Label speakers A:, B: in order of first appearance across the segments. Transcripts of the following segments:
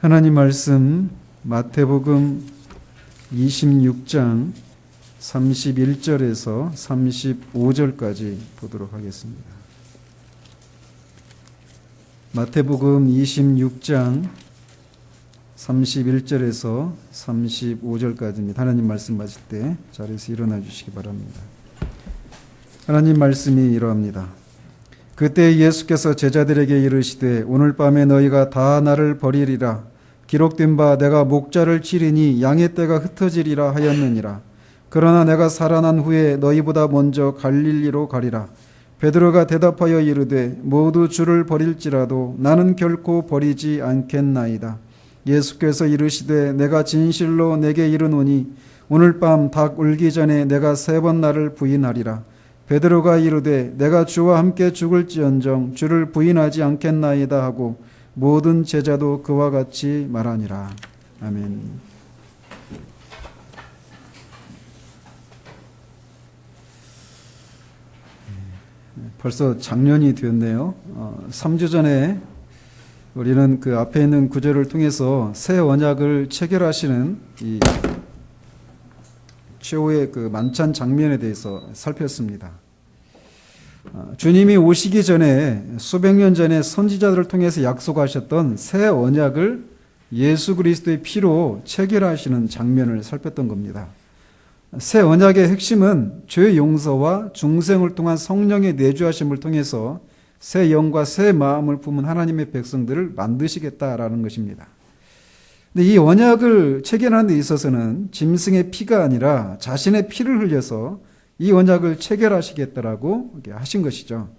A: 하나님 말씀 마태복음 26장 31절에서 35절까지 보도록 하겠습니다. 마태복음 26장 31절에서 35절까지입니다. 하나님 말씀 맞을 때 자리에서 일어나 주시기 바랍니다. 하나님 말씀이 이러합니다. 그때 예수께서 제자들에게 이르시되 오늘 밤에 너희가 다 나를 버리리라. 기록된 바 내가 목자를 치리니 양의 떼가 흩어지리라 하였느니라. 그러나 내가 살아난 후에 너희보다 먼저 갈릴리로 가리라. 베드로가 대답하여 이르되 모두 주를 버릴지라도 나는 결코 버리지 않겠나이다. 예수께서 이르시되 내가 진실로 내게 이르노니 오늘 밤 닭 울기 전에 내가 3번 나를 부인하리라. 베드로가 이르되 내가 주와 함께 죽을지언정 주를 부인하지 않겠나이다 하고 모든 제자도 그와 같이 말하니라. 아멘. 벌써 작년이 되었네요. 3주 전에 우리는 그 앞에 있는 구절을 통해서 새 언약을 체결하시는 이 최후의 그 만찬 장면에 대해서 살폈습니다. 주님이 오시기 전에 수백 년 전에 선지자들을 통해서 약속하셨던 새 언약을 예수 그리스도의 피로 체결하시는 장면을 살폈던 겁니다. 새 언약의 핵심은 죄 용서와 중생을 통한 성령의 내주하심을 통해서 새 영과 새 마음을 품은 하나님의 백성들을 만드시겠다라는 것입니다. 근데 이 언약을 체결하는 데 있어서는 짐승의 피가 아니라 자신의 피를 흘려서 이 언약을 체결하시겠다라고 하신 것이죠.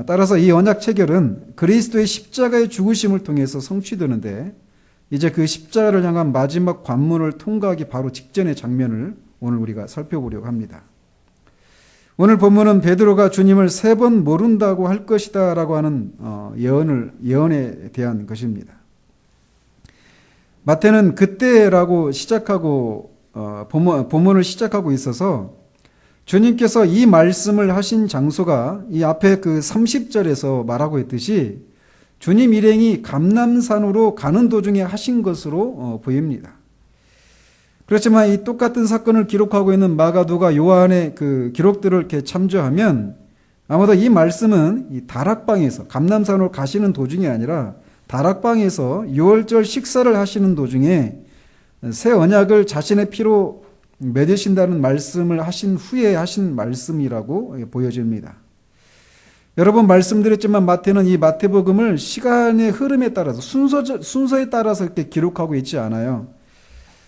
A: 따라서 이 언약 체결은 그리스도의 십자가의 죽으심을 통해서 성취되는데 이제 그 십자가를 향한 마지막 관문을 통과하기 바로 직전의 장면을 오늘 우리가 살펴보려고 합니다. 오늘 본문은 베드로가 주님을 3번 모른다고 할 것이다 라고 하는 예언에 대한 것입니다. 마태는 그때라고 시작하고 본문을 시작하고 있어서 주님께서 이 말씀을 하신 장소가 이 앞에 그 30절에서 말하고 있듯이 주님 일행이 감람산으로 가는 도중에 하신 것으로 보입니다. 그렇지만 이 똑같은 사건을 기록하고 있는 마가, 누가, 요한의 그 기록들을 이렇게 참조하면 아마도 이 말씀은 이 다락방에서 감람산으로 가시는 도중이 아니라 다락방에서 유월절 식사를 하시는 도중에 새 언약을 자신의 피로 맺으신다는 말씀을 하신 후에 하신 말씀이라고 보여집니다. 여러 번 말씀드렸지만 마태는 이 마태복음을 시간의 흐름에 따라서 순서에 따라서 이렇게 기록하고 있지 않아요.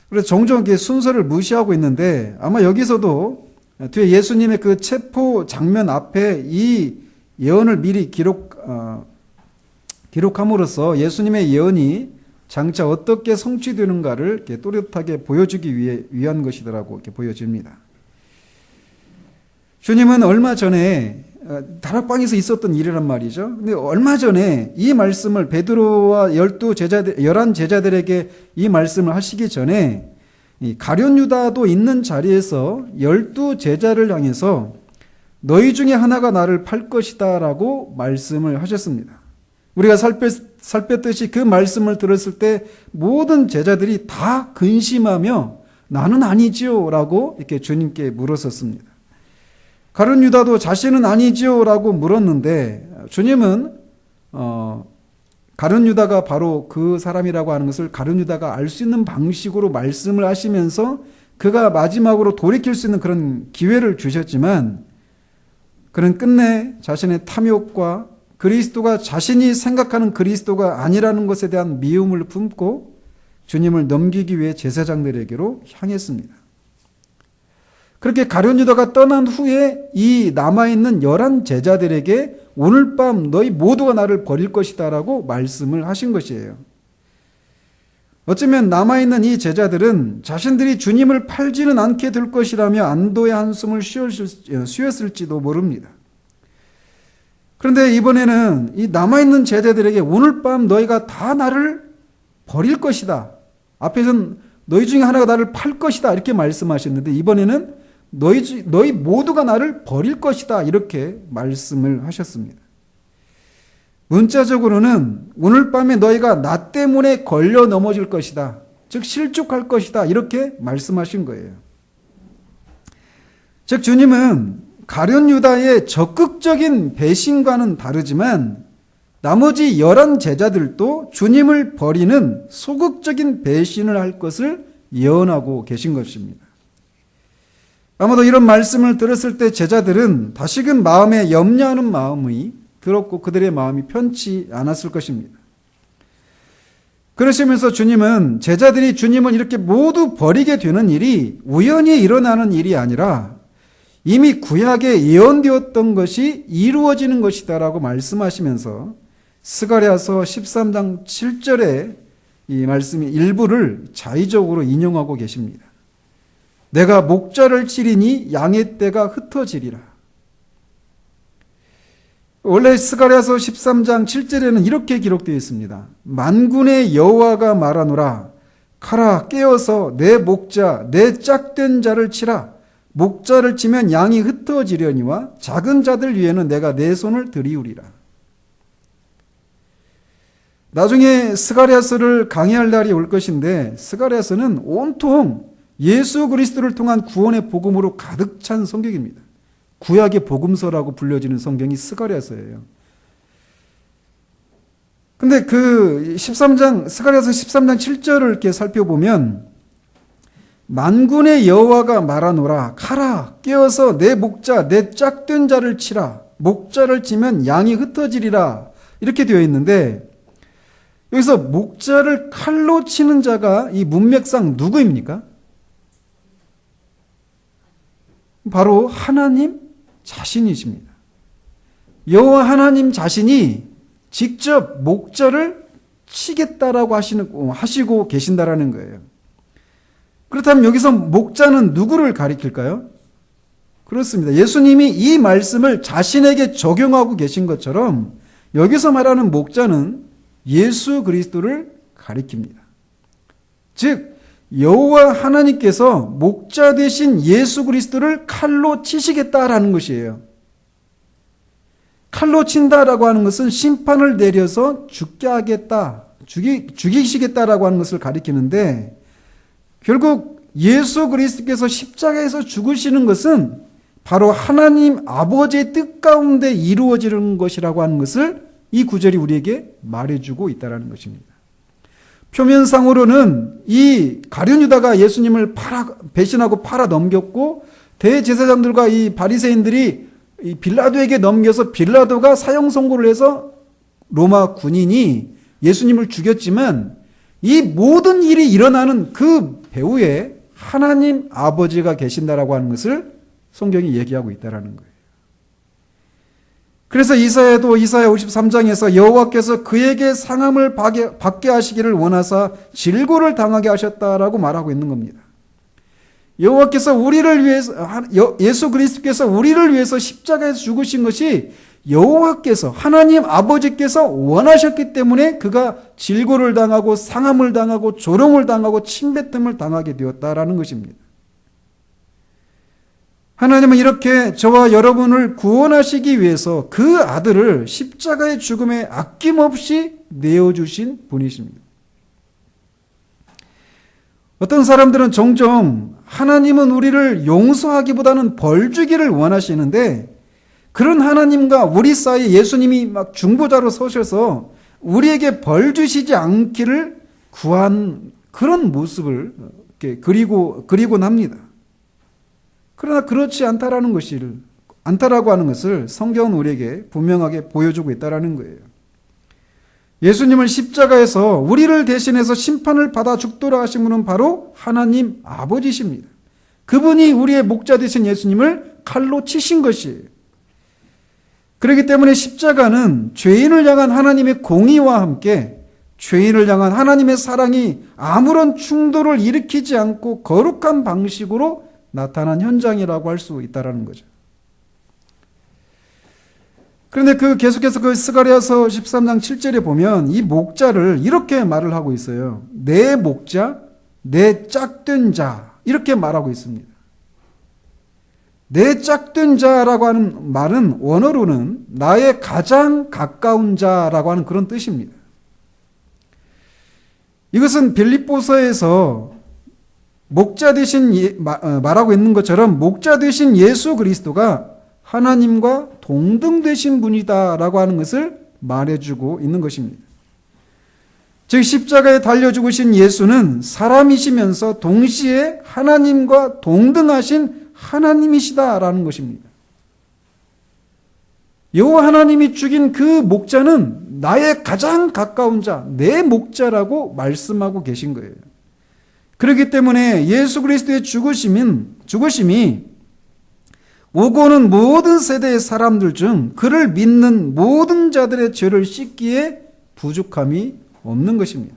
A: 그래서 종종 이렇게 순서를 무시하고 있는데 아마 여기서도 뒤에 예수님의 그 체포 장면 앞에 이 예언을 미리 기록함으로써 예수님의 예언이 장차 어떻게 성취되는가를 이렇게 또렷하게 보여주기 위한 것이더라고 이렇게 보여집니다. 주님은 얼마 전에 다락방에서 있었던 일이란 말이죠. 근데 얼마 전에 이 말씀을 베드로와 11제자들에게 이 말씀을 하시기 전에 이 가룟 유다도 있는 자리에서 12제자를 향해서 너희 중에 하나가 나를 팔 것이다 라고 말씀을 하셨습니다. 우리가 살폈듯이 그 말씀을 들었을 때 모든 제자들이 다 근심하며 나는 아니지요 라고 이렇게 주님께 물었었습니다. 가룟 유다도 자신은 아니지요 라고 물었는데 주님은 가룟 유다가 바로 그 사람이라고 하는 것을 가룟 유다가 알 수 있는 방식으로 말씀을 하시면서 그가 마지막으로 돌이킬 수 있는 그런 기회를 주셨지만 그는 끝내 자신의 탐욕과 그리스도가 자신이 생각하는 그리스도가 아니라는 것에 대한 미움을 품고 주님을 넘기기 위해 제사장들에게로 향했습니다. 그렇게 가룟 유다가 떠난 후에 이 남아있는 11제자들에게 오늘 밤 너희 모두가 나를 버릴 것이다 라고 말씀을 하신 것이에요. 어쩌면 남아있는 이 제자들은 자신들이 주님을 팔지는 않게 될 것이라며 안도의 한숨을 쉬었을지도 모릅니다. 그런데 이번에는 이 남아있는 제자들에게 오늘 밤 너희가 다 나를 버릴 것이다. 앞에서는 너희 중에 하나가 나를 팔 것이다 이렇게 말씀하셨는데 이번에는 너희 모두가 나를 버릴 것이다 이렇게 말씀을 하셨습니다. 문자적으로는 오늘 밤에 너희가 나 때문에 걸려 넘어질 것이다. 즉 실족할 것이다. 이렇게 말씀하신 거예요. 즉 주님은 가룟 유다의 적극적인 배신과는 다르지만 나머지 11 제자들도 주님을 버리는 소극적인 배신을 할 것을 예언하고 계신 것입니다. 아마도 이런 말씀을 들었을 때 제자들은 다시금 마음에 염려하는 마음이 들었고 그들의 마음이 편치 않았을 것입니다. 그러시면서 주님은 제자들이 주님을 이렇게 모두 버리게 되는 일이 우연히 일어나는 일이 아니라 이미 구약에 예언되었던 것이 이루어지는 것이다라고 말씀하시면서 스가랴서 13장 7절에 이 말씀의 일부를 자의적으로 인용하고 계십니다. 내가 목자를 치리니 양의 떼가 흩어지리라. 원래 스가랴서 13장 7절에는 이렇게 기록되어 있습니다. 만군의 여호와가 말하노라. 가라 깨어서 내 목자 내 짝된 자를 치라. 목자를 치면 양이 흩어지려니와 작은 자들 위에는 내가 내 손을 들이우리라. 나중에 스가랴서를 강의할 날이 올 것인데 스가랴서는 온통 예수 그리스도를 통한 구원의 복음으로 가득 찬 성경입니다. 구약의 복음서라고 불려지는 성경이 스가랴서예요. 근데 그 스가랴서 13장 7절을 이렇게 살펴보면 만군의 여호와가 말하노라. 가라 깨어서 내 목자 내 짝된 자를 치라. 목자를 치면 양이 흩어지리라. 이렇게 되어 있는데 여기서 목자를 칼로 치는 자가 이 문맥상 누구입니까? 바로 하나님 자신이십니다. 여호와 하나님 자신이 직접 목자를 치겠다라고 하시고 계신다라는 거예요. 그렇다면 여기서 목자는 누구를 가리킬까요? 그렇습니다. 예수님이 이 말씀을 자신에게 적용하고 계신 것처럼 여기서 말하는 목자는 예수 그리스도를 가리킵니다. 즉 여호와 하나님께서 목자 되신 예수 그리스도를 칼로 치시겠다라는 것이에요. 칼로 친다라고 하는 것은 심판을 내려서 죽게 하겠다, 죽이시겠다라고 하는 것을 가리키는데 결국 예수 그리스도께서 십자가에서 죽으시는 것은 바로 하나님 아버지의 뜻 가운데 이루어지는 것이라고 하는 것을 이 구절이 우리에게 말해주고 있다는 것입니다. 표면상으로는 이 가룟 유다가 예수님을 배신하고 팔아 넘겼고 대제사장들과 이 바리새인들이 이 빌라도에게 넘겨서 빌라도가 사형 선고를 해서 로마 군인이 예수님을 죽였지만 이 모든 일이 일어나는 그 배후에 하나님 아버지가 계신다라고 하는 것을 성경이 얘기하고 있다라는 거예요. 그래서 이사야도 이사야 53장에서 여호와께서 그에게 상함을 받게 하시기를 원하사 질고를 당하게 하셨다라고 말하고 있는 겁니다. 여호와께서 우리를 위해서 예수 그리스도께서 우리를 위해서 십자가에서 죽으신 것이 여호와께서 하나님 아버지께서 원하셨기 때문에 그가 질고를 당하고 상함을 당하고 조롱을 당하고 침뱉음을 당하게 되었다라는 것입니다. 하나님은 이렇게 저와 여러분을 구원하시기 위해서 그 아들을 십자가의 죽음에 아낌없이 내어주신 분이십니다. 어떤 사람들은 종종 하나님은 우리를 용서하기보다는 벌 주기를 원하시는데 그런 하나님과 우리 사이에 예수님이 막 중보자로 서셔서 우리에게 벌 주시지 않기를 구한 그런 모습을 이렇게 그리곤 합니다. 그러나 그렇지 않다라고 하는 것을 성경은 우리에게 분명하게 보여주고 있다라는 거예요. 예수님을 십자가에서 우리를 대신해서 심판을 받아 죽도록 하신 분은 바로 하나님 아버지십니다. 그분이 우리의 목자 되신 예수님을 칼로 치신 것이에요. 그렇기 때문에 십자가는 죄인을 향한 하나님의 공의와 함께 죄인을 향한 하나님의 사랑이 아무런 충돌을 일으키지 않고 거룩한 방식으로 나타난 현장이라고 할 수 있다는 거죠. 그런데 계속해서 스가랴서 13장 7절에 보면 이 목자를 이렇게 말을 하고 있어요. 내 목자, 내 짝된 자 이렇게 말하고 있습니다. 내 짝된 자라고 하는 말은 원어로는 나의 가장 가까운 자라고 하는 그런 뜻입니다. 이것은 빌립보서에서 목자 되신 말하고 있는 것처럼 목자 되신 예수 그리스도가 하나님과 동등되신 분이다라고 하는 것을 말해주고 있는 것입니다. 즉 십자가에 달려 죽으신 예수는 사람이시면서 동시에 하나님과 동등하신 하나님이시다라는 것입니다. 여호와 하나님이 죽인 그 목자는 나의 가장 가까운 자, 내 목자라고 말씀하고 계신 거예요. 그렇기 때문에 예수 그리스도의 죽으심이 오고 오는 모든 세대의 사람들 중 그를 믿는 모든 자들의 죄를 씻기에 부족함이 없는 것입니다.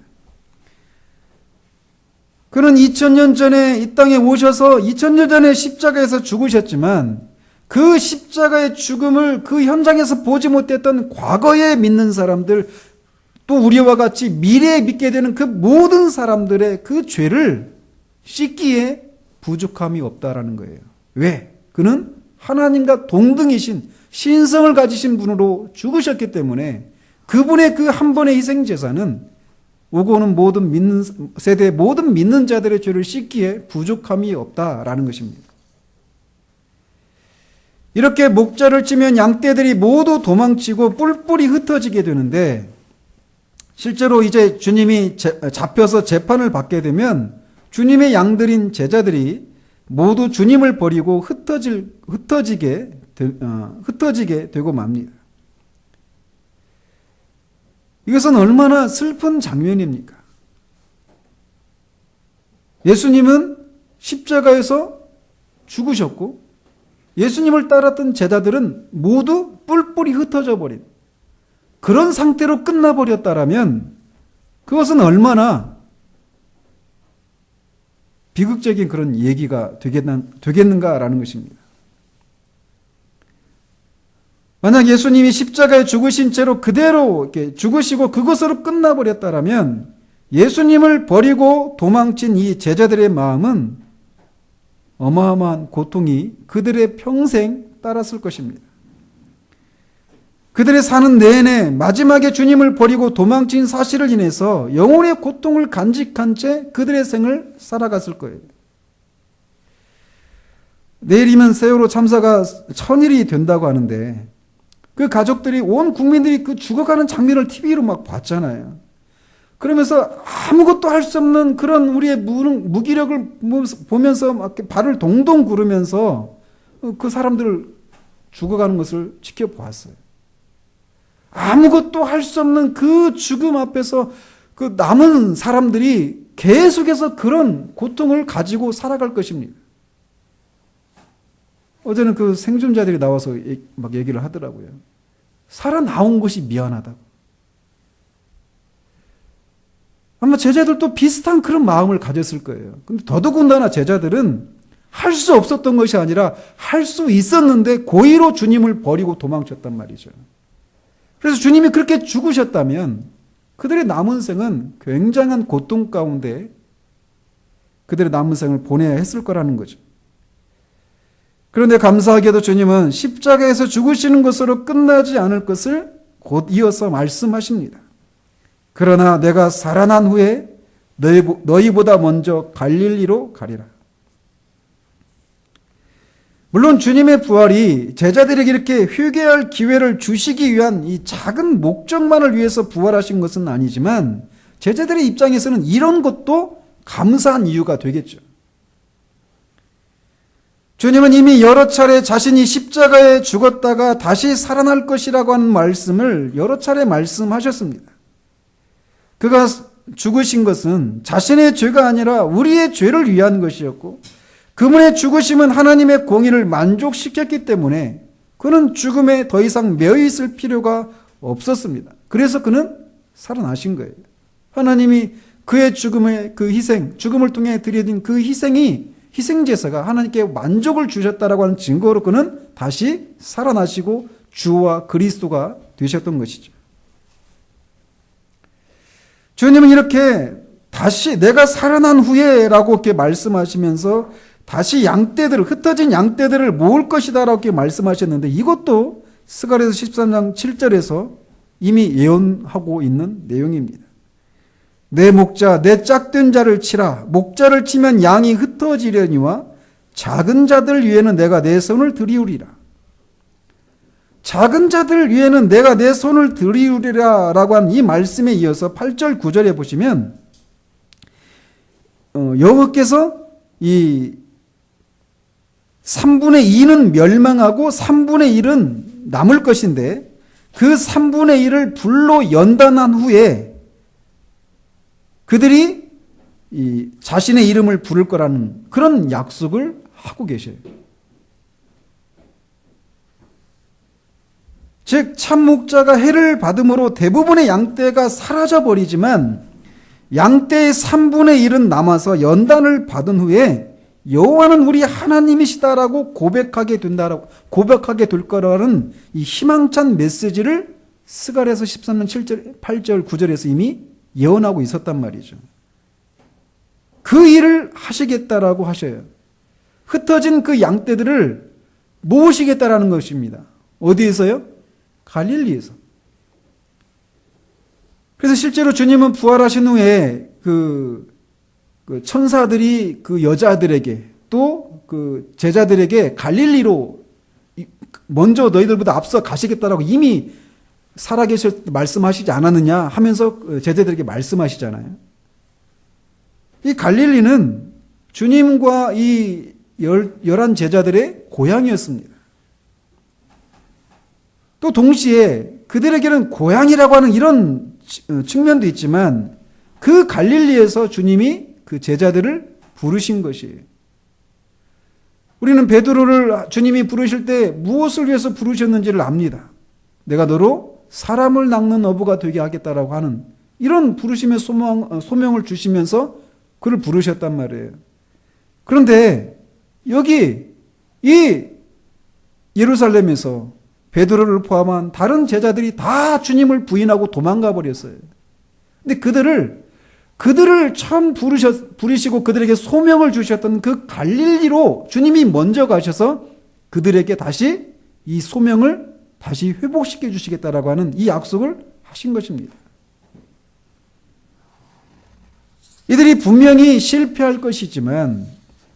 A: 그는 2000년 전에 이 땅에 오셔서 2000년 전에 십자가에서 죽으셨지만 그 십자가의 죽음을 그 현장에서 보지 못했던 과거에 믿는 사람들, 또 우리와 같이 미래에 믿게 되는 그 모든 사람들의 그 죄를 씻기에 부족함이 없다라는 거예요. 왜? 그는 하나님과 동등이신 신성을 가지신 분으로 죽으셨기 때문에 그분의 그 한 번의 희생 제사는 오고 오는 모든 믿는 세대의 모든 믿는 자들의 죄를 씻기에 부족함이 없다라는 것입니다. 이렇게 목자를 치면 양떼들이 모두 도망치고 뿔뿔이 흩어지게 되는데, 실제로 이제 주님이 잡혀서 재판을 받게 되면 주님의 양들인 제자들이 모두 주님을 버리고 흩어지게 되고 맙니다. 이것은 얼마나 슬픈 장면입니까? 예수님은 십자가에서 죽으셨고 예수님을 따랐던 제자들은 모두 뿔뿔이 흩어져 버린 그런 상태로 끝나버렸다라면 그것은 얼마나 비극적인 그런 얘기가 되겠는가라는 것입니다. 만약 예수님이 십자가에 죽으신 채로 그대로 이렇게 죽으시고 그것으로 끝나버렸다라면 예수님을 버리고 도망친 이 제자들의 마음은 어마어마한 고통이 그들의 평생 따랐을 것입니다. 그들의 사는 내내 마지막에 주님을 버리고 도망친 사실을 인해서 영혼의 고통을 간직한 채 그들의 생을 살아갔을 거예요. 내일이면 세월호 참사가 1000일이 된다고 하는데 그 가족들이, 온 국민들이 그 죽어가는 장면을 TV로 막 봤잖아요. 그러면서 아무것도 할 수 없는 그런 우리의 무기력을 보면서 막 발을 동동 구르면서 그 사람들을 죽어가는 것을 지켜보았어요. 아무것도 할 수 없는 그 죽음 앞에서 그 남은 사람들이 계속해서 그런 고통을 가지고 살아갈 것입니다. 어제는 그 생존자들이 나와서 막 얘기를 하더라고요. 살아나온 것이 미안하다고. 아마 제자들도 비슷한 그런 마음을 가졌을 거예요. 근데 더더군다나 제자들은 할 수 없었던 것이 아니라 할 수 있었는데 고의로 주님을 버리고 도망쳤단 말이죠. 그래서 주님이 그렇게 죽으셨다면 그들의 남은 생은 굉장한 고통 가운데 그들의 남은 생을 보내야 했을 거라는 거죠. 그런데 감사하게도 주님은 십자가에서 죽으시는 것으로 끝나지 않을 것을 곧 이어서 말씀하십니다. 그러나 내가 살아난 후에 너희보다 먼저 갈릴리로 가리라. 물론 주님의 부활이 제자들에게 이렇게 회개할 기회를 주시기 위한 이 작은 목적만을 위해서 부활하신 것은 아니지만 제자들의 입장에서는 이런 것도 감사한 이유가 되겠죠. 주님은 이미 여러 차례 자신이 십자가에 죽었다가 다시 살아날 것이라고 하는 말씀을 여러 차례 말씀하셨습니다. 그가 죽으신 것은 자신의 죄가 아니라 우리의 죄를 위한 것이었고 그분의 죽으심은 하나님의 공의를 만족시켰기 때문에 그는 죽음에 더 이상 매여 있을 필요가 없었습니다. 그래서 그는 살아나신 거예요. 하나님이 그의 죽음의 그 희생, 죽음을 통해 드려진 그 희생제사가 하나님께 만족을 주셨다라고 하는 증거로 그는 다시 살아나시고 주와 그리스도가 되셨던 것이죠. 주님은 이렇게 다시 내가 살아난 후에 라고 이렇게 말씀하시면서 다시 양떼들을, 흩어진 양떼들을 모을 것이다라고 말씀하셨는데, 이것도 스가랴서 13장 7절에서 이미 예언하고 있는 내용입니다. 내 목자, 내 짝된 자를 치라. 목자를 치면 양이 흩어지려니와 작은 자들 위에는 내가 내 손을 들이우리라. 작은 자들 위에는 내가 내 손을 들이우리라 라고 한 이 말씀에 이어서 8절 9절에 보시면 여호와께서 이 3분의 2는 멸망하고 3분의 1은 남을 것인데 그 3분의 1을 불로 연단한 후에 그들이 이 자신의 이름을 부를 거라는 그런 약속을 하고 계셔요. 즉 참목자가 해를 받음으로 대부분의 양떼가 사라져 버리지만 양떼의 3분의 1은 남아서 연단을 받은 후에 여호와는 우리 하나님이시다라고 고백하게 될 거라는 이 희망찬 메시지를 스가랴서 13장 7절, 8절, 9절에서 이미 예언하고 있었단 말이죠. 그 일을 하시겠다라고 하셔요. 흩어진 그 양떼들을 모으시겠다라는 것입니다. 어디에서요? 갈릴리에서. 그래서 실제로 주님은 부활하신 후에 그 천사들이 그 여자들에게 또 그 제자들에게 갈릴리로 먼저 너희들보다 앞서 가시겠다라고 이미 살아계실 때 말씀하시지 않았느냐 하면서 제자들에게 말씀하시잖아요. 이 갈릴리는 주님과 이 11 제자들의 고향이었습니다. 또 동시에 그들에게는 고향이라고 하는 이런 측면도 있지만 그 갈릴리에서 주님이 그 제자들을 부르신 것이에요. 우리는 베드로를 주님이 부르실 때 무엇을 위해서 부르셨는지를 압니다. 내가 너로 사람을 낚는 어부가 되게 하겠다라고 하는 이런 부르심의 소명을 주시면서 그를 부르셨단 말이에요. 그런데 여기 이 예루살렘에서 베드로를 포함한 다른 제자들이 다 주님을 부인하고 도망가 버렸어요. 근데 그들을 처음 부르시고 그들에게 소명을 주셨던 그 갈릴리로 주님이 먼저 가셔서 그들에게 다시 이 소명을 다시 회복시켜 주시겠다라고 하는 이 약속을 하신 것입니다. 이들이 분명히 실패할 것이지만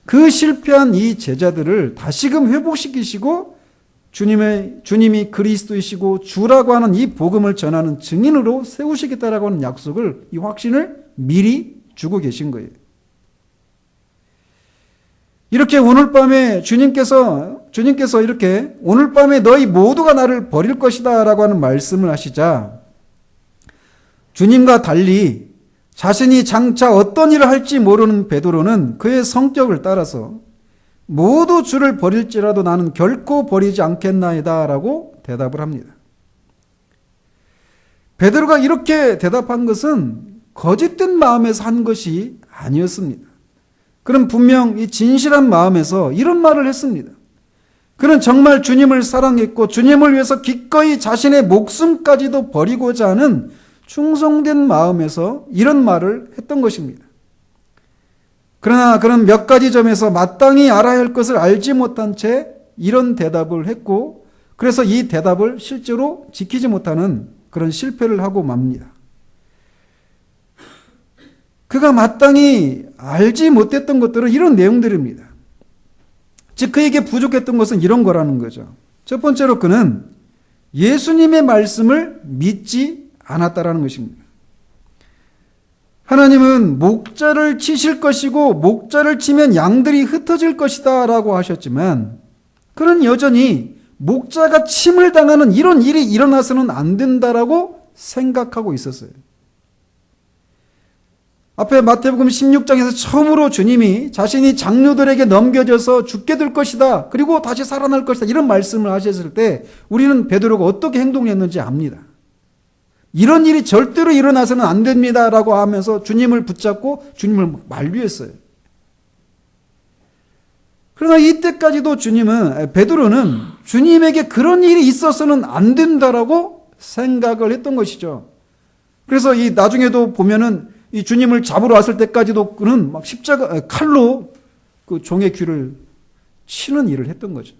A: 그 실패한 이 제자들을 다시금 회복시키시고 주님이 그리스도이시고 주라고 하는 이 복음을 전하는 증인으로 세우시겠다라고 하는 약속을, 이 확신을 미리 주고 계신 거예요. 이렇게 오늘 밤에 주님께서 이렇게 오늘 밤에 너희 모두가 나를 버릴 것이다 라고 하는 말씀을 하시자 주님과 달리 자신이 장차 어떤 일을 할지 모르는 베드로는 그의 성격을 따라서 모두 주를 버릴지라도 나는 결코 버리지 않겠나이다 라고 대답을 합니다. 베드로가 이렇게 대답한 것은 거짓된 마음에서 한 것이 아니었습니다. 그는 분명 이 진실한 마음에서 이런 말을 했습니다. 그는 정말 주님을 사랑했고 주님을 위해서 기꺼이 자신의 목숨까지도 버리고자 하는 충성된 마음에서 이런 말을 했던 것입니다. 그러나 그는 몇 가지 점에서 마땅히 알아야 할 것을 알지 못한 채 이런 대답을 했고 그래서 이 대답을 실제로 지키지 못하는 그런 실패를 하고 맙니다. 그가 마땅히 알지 못했던 것들은 이런 내용들입니다. 즉 그에게 부족했던 것은 이런 거라는 거죠. 첫 번째로 그는 예수님의 말씀을 믿지 않았다라는 것입니다. 하나님은 목자를 치실 것이고 목자를 치면 양들이 흩어질 것이다 라고 하셨지만 그는 여전히 목자가 침을 당하는 이런 일이 일어나서는 안 된다라고 생각하고 있었어요. 앞에 마태복음 16장에서 처음으로 주님이 자신이 장로들에게 넘겨져서 죽게 될 것이다. 그리고 다시 살아날 것이다. 이런 말씀을 하셨을 때 우리는 베드로가 어떻게 행동했는지 압니다. 이런 일이 절대로 일어나서는 안 됩니다. 라고 하면서 주님을 붙잡고 주님을 만류했어요. 그러나 이때까지도 베드로는 주님에게 그런 일이 있어서는 안 된다라고 생각을 했던 것이죠. 그래서 이 나중에도 보면은 이 주님을 잡으러 왔을 때까지도 그는 막 칼로 그 종의 귀를 치는 일을 했던 거죠.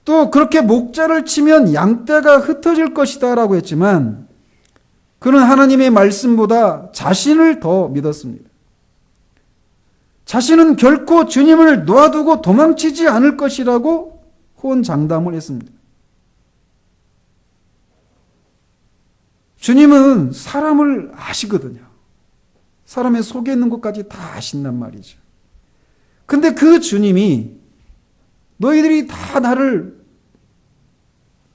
A: 또 그렇게 목자를 치면 양떼가 흩어질 것이다 라고 했지만 그는 하나님의 말씀보다 자신을 더 믿었습니다. 자신은 결코 주님을 놔두고 도망치지 않을 것이라고 호언장담을 했습니다. 주님은 사람을 아시거든요. 사람의 속에 있는 것까지 다 아신단 말이죠. 근데 그 주님이 너희들이 다 나를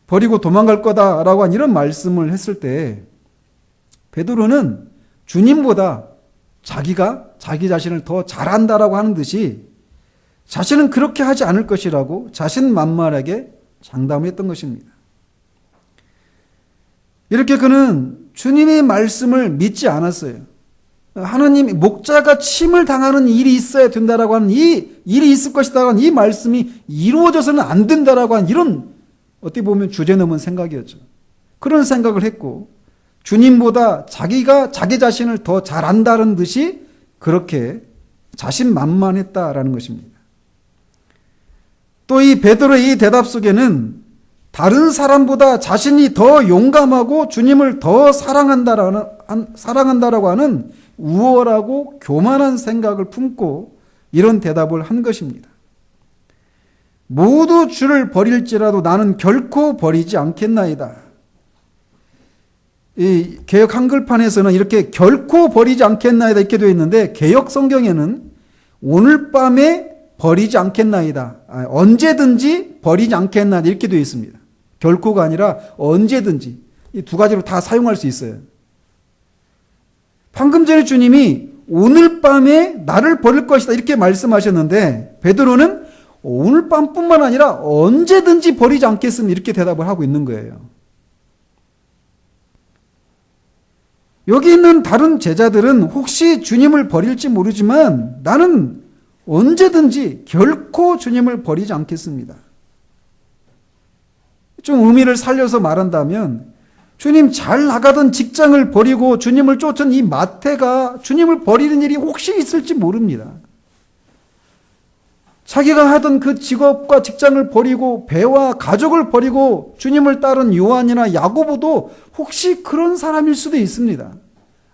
A: 버리고 도망갈 거다라고 한 이런 말씀을 했을 때 베드로는 주님보다 자기가 자기 자신을 더 잘한다라고 하는 듯이 자신은 그렇게 하지 않을 것이라고 자신만만하게 장담을 했던 것입니다. 이렇게 그는 주님의 말씀을 믿지 않았어요. 하나님이 목자가 침을 당하는 일이 있어야 된다라고 하는 이 일이 있을 것이다라고 하는 이 말씀이 이루어져서는 안 된다라고 하는 이런 어떻게 보면 주제넘은 생각이었죠. 그런 생각을 했고 주님보다 자기가 자기 자신을 더 잘한다는 듯이 그렇게 자신만만했다라는 것입니다. 또 이 베드로의 이 대답 속에는 다른 사람보다 자신이 더 용감하고 주님을 더 사랑한다라고 하는 우월하고 교만한 생각을 품고 이런 대답을 한 것입니다. 모두 주를 버릴지라도 나는 결코 버리지 않겠나이다. 이 개역 한글판에서는 이렇게 결코 버리지 않겠나이다 이렇게 되어 있는데 개역 성경에는 오늘 밤에 버리지 않겠나이다. 언제든지 버리지 않겠나이다 이렇게 되어 있습니다. 결코가 아니라 언제든지 이 두 가지로 다 사용할 수 있어요. 방금 전에 주님이 오늘 밤에 나를 버릴 것이다 이렇게 말씀하셨는데 베드로는 오늘 밤뿐만 아니라 언제든지 버리지 않겠습니다 이렇게 대답을 하고 있는 거예요. 여기 있는 다른 제자들은 혹시 주님을 버릴지 모르지만 나는 언제든지 결코 주님을 버리지 않겠습니다. 좀 의미를 살려서 말한다면 주님 잘 나가던 직장을 버리고 주님을 쫓은 이 마태가 주님을 버리는 일이 혹시 있을지 모릅니다. 자기가 하던 그 직업과 직장을 버리고 배와 가족을 버리고 주님을 따른 요한이나 야고보도 혹시 그런 사람일 수도 있습니다.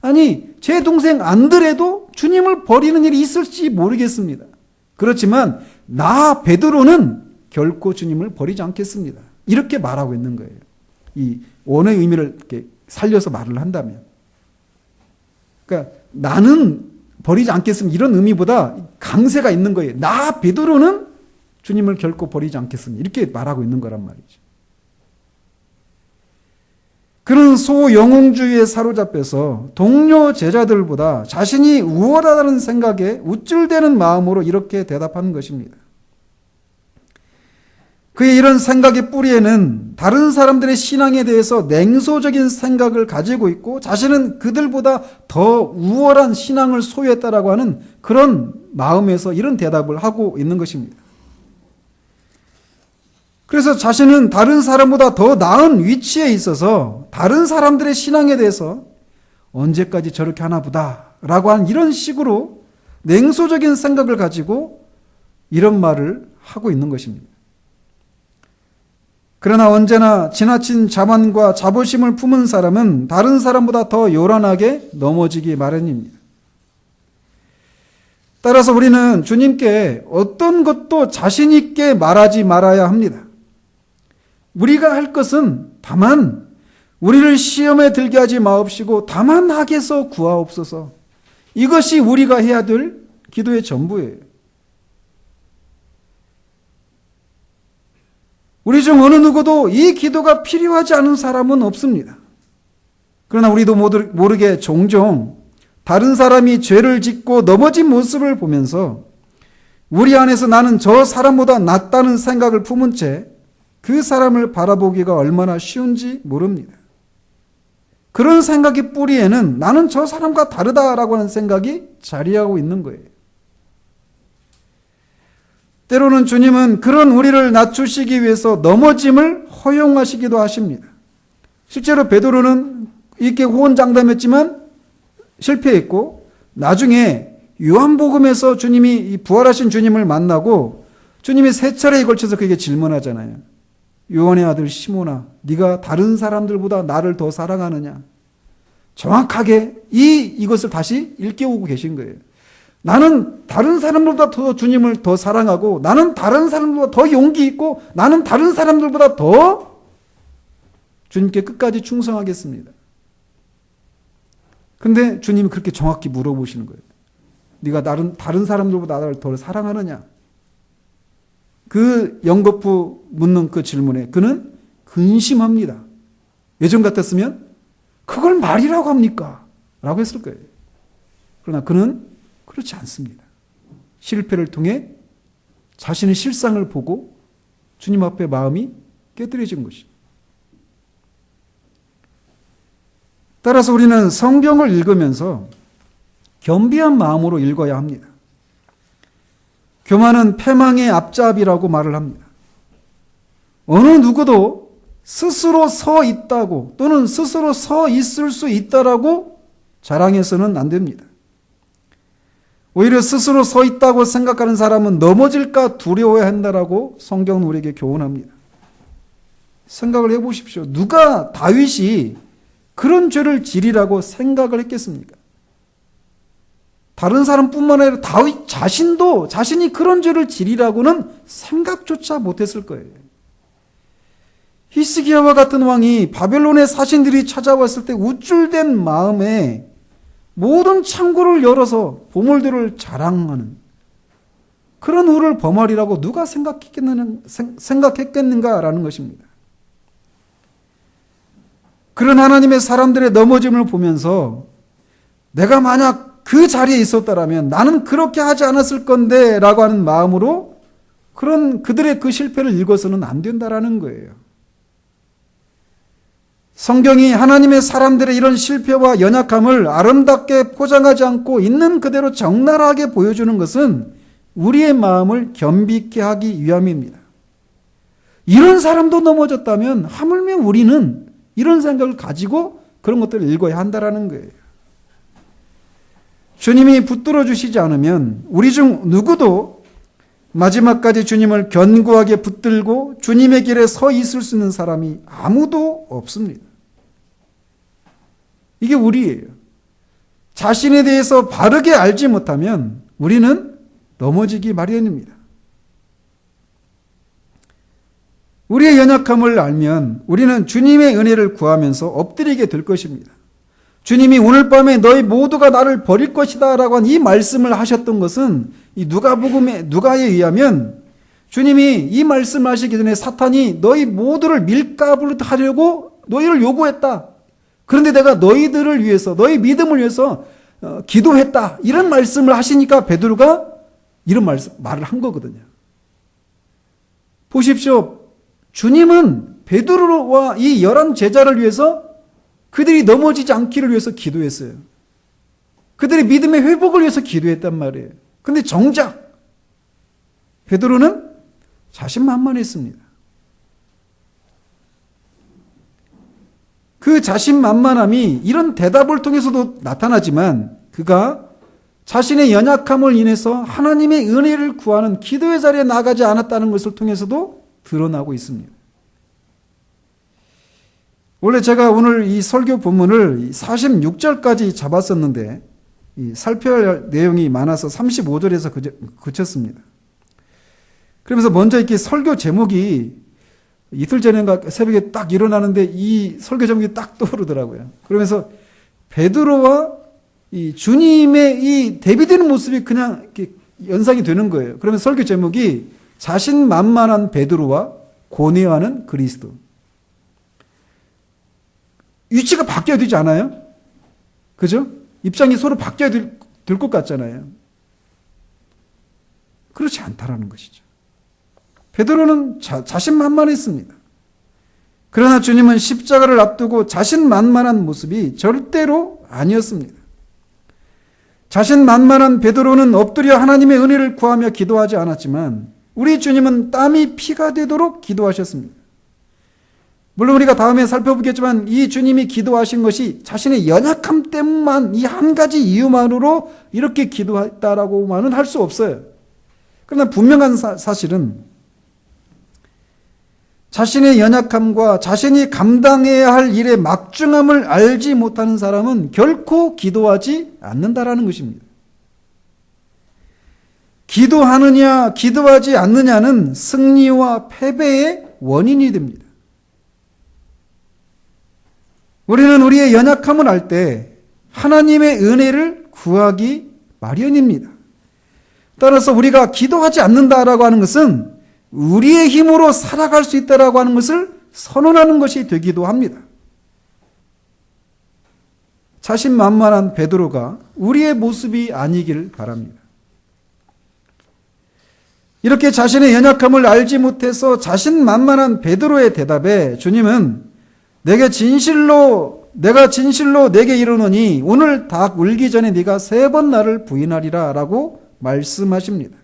A: 아니, 제 동생 안드레도 주님을 버리는 일이 있을지 모르겠습니다. 그렇지만 나 베드로는 결코 주님을 버리지 않겠습니다. 이렇게 말하고 있는 거예요. 이 원어의 의미를 이렇게 살려서 말을 한다면. 그러니까 나는 버리지 않겠습니다. 이런 의미보다 강세가 있는 거예요. 나 베드로는 주님을 결코 버리지 않겠습니다. 이렇게 말하고 있는 거란 말이죠. 그는 소영웅주의에 사로잡혀서 동료 제자들보다 자신이 우월하다는 생각에 우쭐대는 마음으로 이렇게 대답하는 것입니다. 그의 이런 생각의 뿌리에는 다른 사람들의 신앙에 대해서 냉소적인 생각을 가지고 있고 자신은 그들보다 더 우월한 신앙을 소유했다라고 하는 그런 마음에서 이런 대답을 하고 있는 것입니다. 그래서 자신은 다른 사람보다 더 나은 위치에 있어서 다른 사람들의 신앙에 대해서 언제까지 저렇게 하나 보다라고 하는 이런 식으로 냉소적인 생각을 가지고 이런 말을 하고 있는 것입니다. 그러나 언제나 지나친 자만과 자부심을 품은 사람은 다른 사람보다 더 요란하게 넘어지기 마련입니다. 따라서 우리는 주님께 어떤 것도 자신 있게 말하지 말아야 합니다. 우리가 할 것은 다만 우리를 시험에 들게 하지 마옵시고 다만 악에서 구하옵소서. 이것이 우리가 해야 될 기도의 전부예요. 우리 중 어느 누구도 이 기도가 필요하지 않은 사람은 없습니다. 그러나 우리도 모르게 종종 다른 사람이 죄를 짓고 넘어진 모습을 보면서 우리 안에서 나는 저 사람보다 낫다는 생각을 품은 채 그 사람을 바라보기가 얼마나 쉬운지 모릅니다. 그런 생각의 뿌리에는 나는 저 사람과 다르다라고 하는 생각이 자리하고 있는 거예요. 때로는 주님은 그런 우리를 낮추시기 위해서 넘어짐을 허용하시기도 하십니다. 실제로 베드로는 이렇게 호언장담했지만 실패했고 나중에 요한복음에서 주님이 이 부활하신 주님을 만나고 주님이 세 차례에 걸쳐서 그에게 질문하잖아요. 요한의 아들 시몬아, 네가 다른 사람들보다 나를 더 사랑하느냐? 정확하게 이것을 다시 일깨우고 계신 거예요. 나는 다른 사람들보다 더 주님을 더 사랑하고, 나는 다른 사람들보다 더 용기 있고, 나는 다른 사람들보다 더 주님께 끝까지 충성하겠습니다. 근데 주님이 그렇게 정확히 물어보시는 거예요. 네가 다른 사람들보다 나를 더 사랑하느냐? 그 연거푸 묻는 그 질문에 그는 근심합니다. 예전 같았으면 그걸 말이라고 합니까? 라고 했을 거예요. 그러나 그는 그렇지 않습니다. 실패를 통해 자신의 실상을 보고 주님 앞에 마음이 깨뜨려진 것입니다. 따라서 우리는 성경을 읽으면서 겸비한 마음으로 읽어야 합니다. 교만은 패망의 앞잡이라고 말을 합니다. 어느 누구도 스스로 서 있다고 또는 스스로 서 있을 수 있다라고 자랑해서는 안 됩니다. 오히려 스스로 서 있다고 생각하는 사람은 넘어질까 두려워야 한다라고 성경은 우리에게 교훈합니다. 생각을 해보십시오. 누가 다윗이 그런 죄를 지리라고 생각을 했겠습니까? 다른 사람뿐만 아니라 다윗 자신도 자신이 그런 죄를 지리라고는 생각조차 못했을 거예요. 히스기야와 같은 왕이 바벨론의 사신들이 찾아왔을 때 우쭐댄 마음에 모든 창고를 열어서 보물들을 자랑하는 그런 후를 범하리라고 누가 생각했겠는가라는 것입니다. 그런 하나님의 사람들의 넘어짐을 보면서 내가 만약 그 자리에 있었다라면 나는 그렇게 하지 않았을 건데 라고 하는 마음으로 그들의 그 실패를 읽어서는 안 된다라는 거예요. 성경이 하나님의 사람들의 이런 실패와 연약함을 아름답게 포장하지 않고 있는 그대로 적나라하게 보여주는 것은 우리의 마음을 겸비케 하기 위함입니다. 이런 사람도 넘어졌다면 하물며 우리는 이런 생각을 가지고 그런 것들을 읽어야 한다라는 거예요. 주님이 붙들어 주시지 않으면 우리 중 누구도 마지막까지 주님을 견고하게 붙들고 주님의 길에 서 있을 수 있는 사람이 아무도 없습니다. 이게 우리예요. 자신에 대해서 바르게 알지 못하면 우리는 넘어지기 마련입니다. 우리의 연약함을 알면 우리는 주님의 은혜를 구하면서 엎드리게 될 것입니다. 주님이 오늘 밤에 너희 모두가 나를 버릴 것이다 라고 한 이 말씀을 하셨던 것은 이 누가에 의하면 주님이 이 말씀을 하시기 전에 사탄이 너희 모두를 밀가부르하려고 너희를 요구했다. 그런데 내가 너희들을 위해서 너희 믿음을 위해서 기도했다. 이런 말씀을 하시니까 베드로가 이런 말을 한 거거든요. 보십시오. 주님은 베드로와 이 11 제자를 위해서 그들이 넘어지지 않기를 위해서 기도했어요. 그들의 믿음의 회복을 위해서 기도했단 말이에요. 그런데 정작 베드로는 자신만만했습니다. 그 자신만만함이 이런 대답을 통해서도 나타나지만 그가 자신의 연약함을 인해서 하나님의 은혜를 구하는 기도의 자리에 나가지 않았다는 것을 통해서도 드러나고 있습니다. 원래 제가 오늘 이 설교 본문을 46절까지 잡았었는데 살펴야 할 내용이 많아서 35절에서 그쳤습니다. 그러면서 먼저 이렇게 설교 제목이 이틀 전인가 새벽에 딱 일어나는데 이 설교 제목이 딱 떠오르더라고요. 그러면서 베드로와 이 주님의 이 대비되는 모습이 그냥 이렇게 연상이 되는 거예요. 그러면서 설교 제목이 자신만만한 베드로와 고뇌하는 그리스도. 위치가 바뀌어야 되지 않아요? 그죠? 입장이 서로 바뀌어야 될 것 같잖아요. 그렇지 않다라는 것이죠. 베드로는 자신만만했습니다. 그러나 주님은 십자가를 앞두고 자신만만한 모습이 절대로 아니었습니다. 자신만만한 베드로는 엎드려 하나님의 은혜를 구하며 기도하지 않았지만 우리 주님은 땀이 피가 되도록 기도하셨습니다. 물론 우리가 다음에 살펴보겠지만 이 주님이 기도하신 것이 자신의 연약함 때문만, 이 한 가지 이유만으로 이렇게 기도했다라고만은 할 수 없어요. 그러나 분명한 사실은 자신의 연약함과 자신이 감당해야 할 일의 막중함을 알지 못하는 사람은 결코 기도하지 않는다라는 것입니다. 기도하느냐 기도하지 않느냐는 승리와 패배의 원인이 됩니다. 우리는 우리의 연약함을 알 때 하나님의 은혜를 구하기 마련입니다. 따라서 우리가 기도하지 않는다라고 하는 것은 우리의 힘으로 살아갈 수 있다라고 하는 것을 선언하는 것이 되기도 합니다. 자신만만한 베드로가 우리의 모습이 아니길 바랍니다. 이렇게 자신의 연약함을 알지 못해서 자신만만한 베드로의 대답에 주님은 내가 진실로 내게 이르노니 오늘 닭 울기 전에 네가 3번 나를 부인하리라 라고 말씀하십니다.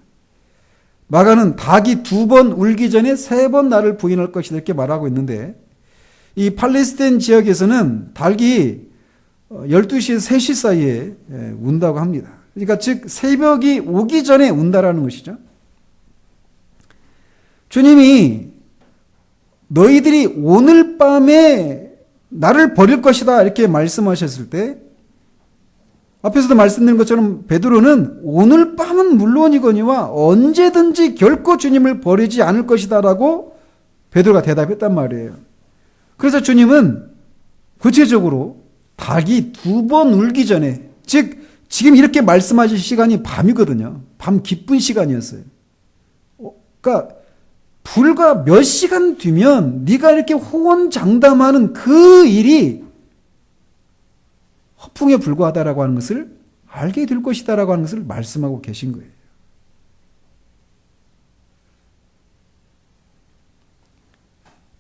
A: 마가는 닭이 2번 울기 전에 3번 나를 부인할 것이다 이렇게 말하고 있는데, 이 팔레스타인 지역에서는 닭이 12시, 3시 사이에 운다고 합니다. 그러니까 즉 새벽이 오기 전에 운다라는 것이죠. 주님이 너희들이 오늘 밤에 나를 버릴 것이다 이렇게 말씀하셨을 때, 앞에서도 말씀드린 것처럼 베드로는 오늘 밤은 물론이거니와 언제든지 결코 주님을 버리지 않을 것이다 라고 베드로가 대답했단 말이에요. 그래서 주님은 구체적으로 닭이 2번 울기 전에, 즉 지금 이렇게 말씀하실 시간이 밤이거든요. 밤 깊은 시간이었어요. 그러니까 불과 몇 시간 뒤면 네가 이렇게 호언장담하는 그 일이 허풍에 불과하다라고 하는 것을 알게 될 것이다라고 하는 것을 말씀하고 계신 거예요.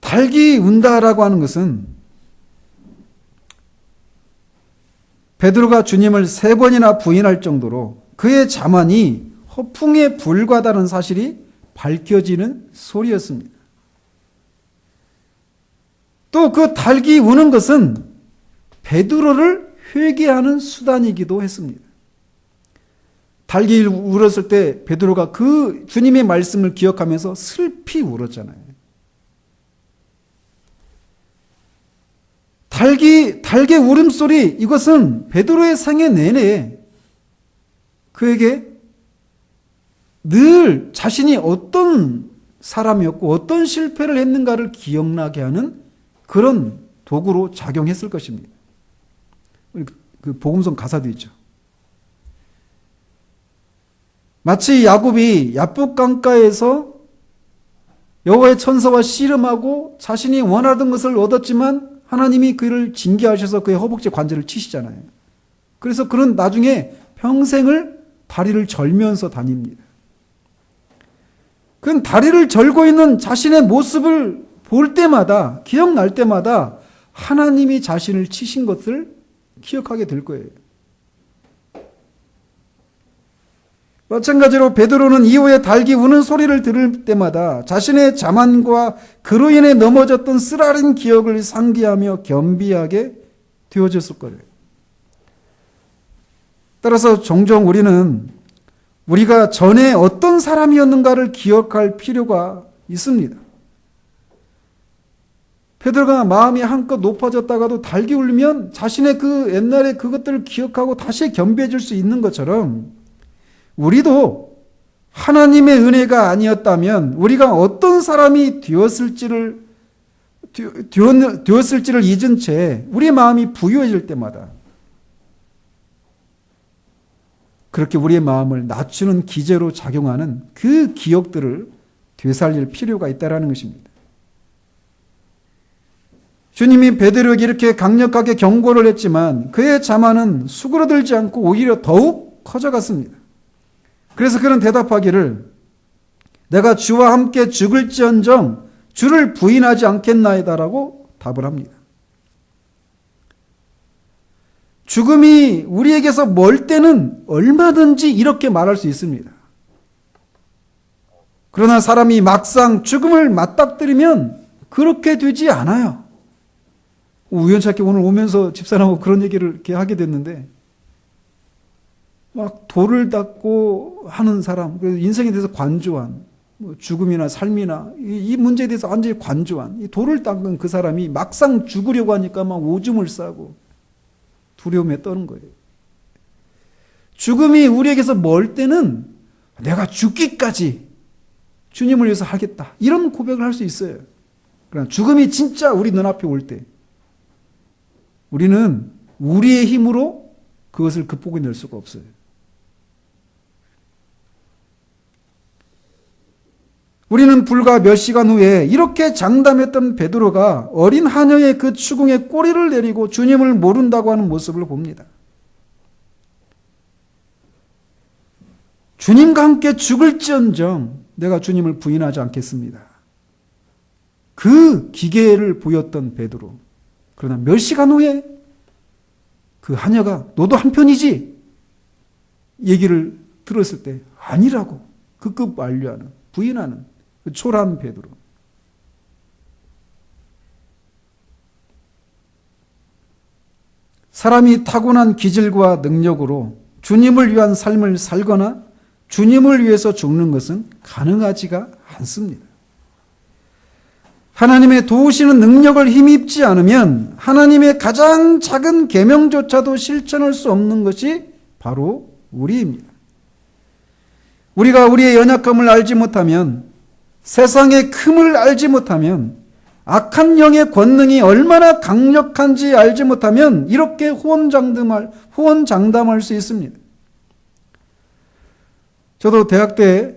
A: 닭이 운다라고 하는 것은 베드로가 주님을 3번이나 부인할 정도로 그의 자만이 허풍에 불과하다는 사실이 밝혀지는 소리였습니다. 또 그 닭이 우는 것은 베드로를 회개하는 수단이기도 했습니다. 닭이 울었을 때 베드로가 그 주님의 말씀을 기억하면서 슬피 울었잖아요. 닭의 울음소리, 이것은 베드로의 생애 내내 그에게 늘 자신이 어떤 사람이었고 어떤 실패를 했는가를 기억나게 하는 그런 도구로 작용했을 것입니다. 그 복음성 가사도 있죠. 마치 야곱이 야복 강가에서 여호와의 천사와 씨름하고 자신이 원하던 것을 얻었지만 하나님이 그를 징계하셔서 그의 허벅지 관절을 치시잖아요. 그래서 그는 나중에 평생을 다리를 절면서 다닙니다. 그는 다리를 절고 있는 자신의 모습을 볼 때마다, 기억날 때마다 하나님이 자신을 치신 것을 기억하게 될 거예요. 마찬가지로 베드로는 이후에 닭이 우는 소리를 들을 때마다 자신의 자만과 그로 인해 넘어졌던 쓰라린 기억을 상기하며 겸비하게 되어졌을 거예요. 따라서 종종 우리는 우리가 전에 어떤 사람이었는가를 기억할 필요가 있습니다. 베드로가 마음이 한껏 높아졌다가도 닭이 울면 자신의 그 옛날에 그것들을 기억하고 다시 겸비해질 수 있는 것처럼 우리도 하나님의 은혜가 아니었다면 우리가 어떤 사람이 되었을지를 잊은 채 우리의 마음이 부유해질 때마다 그렇게 우리의 마음을 낮추는 기제로 작용하는 그 기억들을 되살릴 필요가 있다는 것입니다. 주님이 베드로에게 이렇게 강력하게 경고를 했지만 그의 자만은 수그러들지 않고 오히려 더욱 커져갔습니다. 그래서 그는 대답하기를 내가 주와 함께 죽을지언정 주를 부인하지 않겠나이다라고 답을 합니다. 죽음이 우리에게서 멀 때는 얼마든지 이렇게 말할 수 있습니다. 그러나 사람이 막상 죽음을 맞닥뜨리면 그렇게 되지 않아요. 우연찮게 오늘 오면서 집사람하고 그런 얘기를 이렇게 하게 됐는데, 막 돌을 닦고 하는 사람, 인생에 대해서 관조한, 죽음이나 삶이나 이 문제에 대해서 완전히 관조한, 이 돌을 닦은 그 사람이 막상 죽으려고 하니까 막 오줌을 싸고 두려움에 떠는 거예요. 죽음이 우리에게서 멀 때는 내가 죽기까지 주님을 위해서 하겠다, 이런 고백을 할 수 있어요. 그러나 죽음이 진짜 우리 눈앞에 올 때 우리는 우리의 힘으로 그것을 극복해낼 수가 없어요. 우리는 불과 몇 시간 후에 이렇게 장담했던 베드로가 어린 하녀의 그 추궁에 꼬리를 내리고 주님을 모른다고 하는 모습을 봅니다. 주님과 함께 죽을지언정 내가 주님을 부인하지 않겠습니다. 그 기계를 보였던 베드로. 그러나 몇 시간 후에 그 하녀가 너도 한편이지? 얘기를 들었을 때 아니라고 극급 완료하는, 부인하는 그 초라한 베드로. 사람이 타고난 기질과 능력으로 주님을 위한 삶을 살거나 주님을 위해서 죽는 것은 가능하지가 않습니다. 하나님의 도우시는 능력을 힘입지 않으면 하나님의 가장 작은 계명조차도 실천할 수 없는 것이 바로 우리입니다. 우리가 우리의 연약함을 알지 못하면, 세상의 큼을 알지 못하면, 악한 영의 권능이 얼마나 강력한지 알지 못하면 이렇게 호언장담할 수 있습니다. 저도 대학 때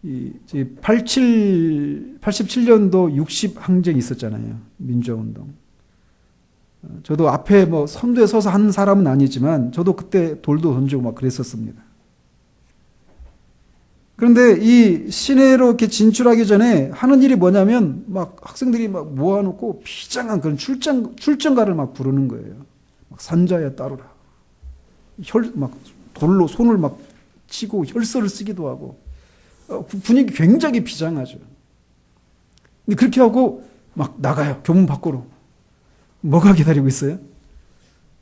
A: 87년도 60 항쟁이 있었잖아요. 민주화운동. 저도 앞에 선두에 서서 한 사람은 아니지만 저도 그때 돌도 던지고 막 그랬었습니다. 그런데 이 시내로 이렇게 진출하기 전에 하는 일이 뭐냐면 막 학생들이 막 모아놓고 비장한 그런 출정가를 막 부르는 거예요. 막 산자야 따르라. 막 돌로 손을 막 치고 혈서를 쓰기도 하고, 분위기 굉장히 비장하죠. 근데 그렇게 하고 막 나가요. 교문 밖으로. 뭐가 기다리고 있어요?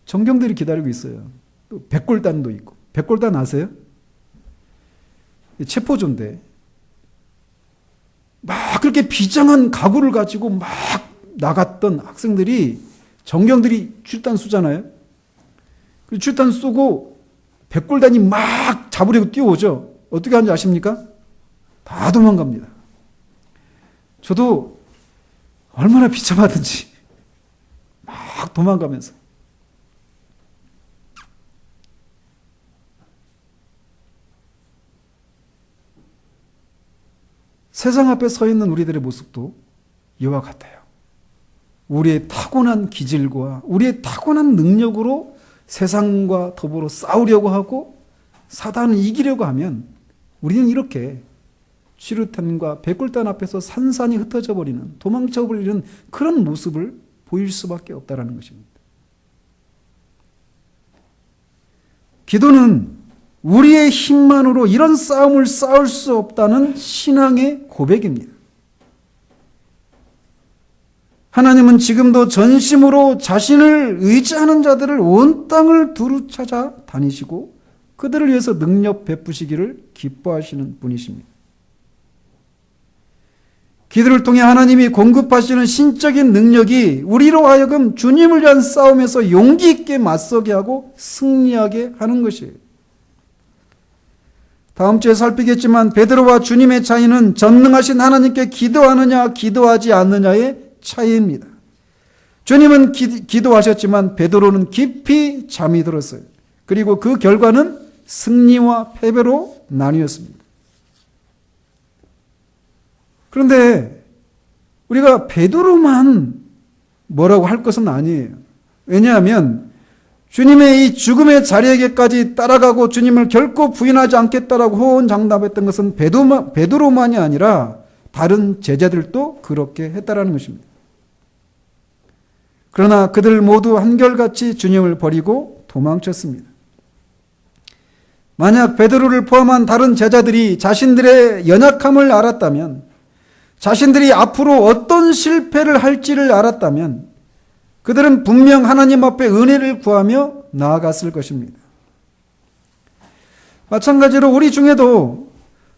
A: 정경들이 기다리고 있어요. 또 백골단도 있고. 백골단 아세요? 체포조인데 막 그렇게 비장한 각오를 가지고 막 나갔던 학생들이, 정경들이 출단 쏘잖아요. 그 출단 쏘고 백골단이 막 잡으려고 뛰어오죠. 어떻게 하는지 아십니까? 다 도망갑니다. 저도 얼마나 비참하든지 막 도망가면서. 세상 앞에 서 있는 우리들의 모습도 이와 같아요. 우리의 타고난 기질과 우리의 타고난 능력으로 세상과 더불어 싸우려고 하고 사단을 이기려고 하면 우리는 이렇게 쥐르탄과 백골단 앞에서 산산이 흩어져 버리는, 도망쳐 버리는 그런 모습을 보일 수밖에 없다는 것입니다. 기도는 우리의 힘만으로 이런 싸움을 싸울 수 없다는 신앙의 고백입니다. 하나님은 지금도 전심으로 자신을 의지하는 자들을 온 땅을 두루 찾아 다니시고 그들을 위해서 능력 베푸시기를 기뻐하시는 분이십니다. 기도를 통해 하나님이 공급하시는 신적인 능력이 우리로 하여금 주님을 위한 싸움에서 용기 있게 맞서게 하고 승리하게 하는 것이에요. 다음 주에 살피겠지만 베드로와 주님의 차이는 전능하신 하나님께 기도하느냐 기도하지 않느냐의 차이입니다. 주님은 기도하셨지만 베드로는 깊이 잠이 들었어요. 그리고 그 결과는 승리와 패배로 나뉘었습니다. 그런데 우리가 베드로만 뭐라고 할 것은 아니에요. 왜냐하면 주님의 이 죽음의 자리에게까지 따라가고 주님을 결코 부인하지 않겠다라고 호언장담했던 것은 베드로만이 아니라 다른 제자들도 그렇게 했다라는 것입니다. 그러나 그들 모두 한결같이 주님을 버리고 도망쳤습니다. 만약 베드로를 포함한 다른 제자들이 자신들의 연약함을 알았다면, 자신들이 앞으로 어떤 실패를 할지를 알았다면 그들은 분명 하나님 앞에 은혜를 구하며 나아갔을 것입니다. 마찬가지로 우리 중에도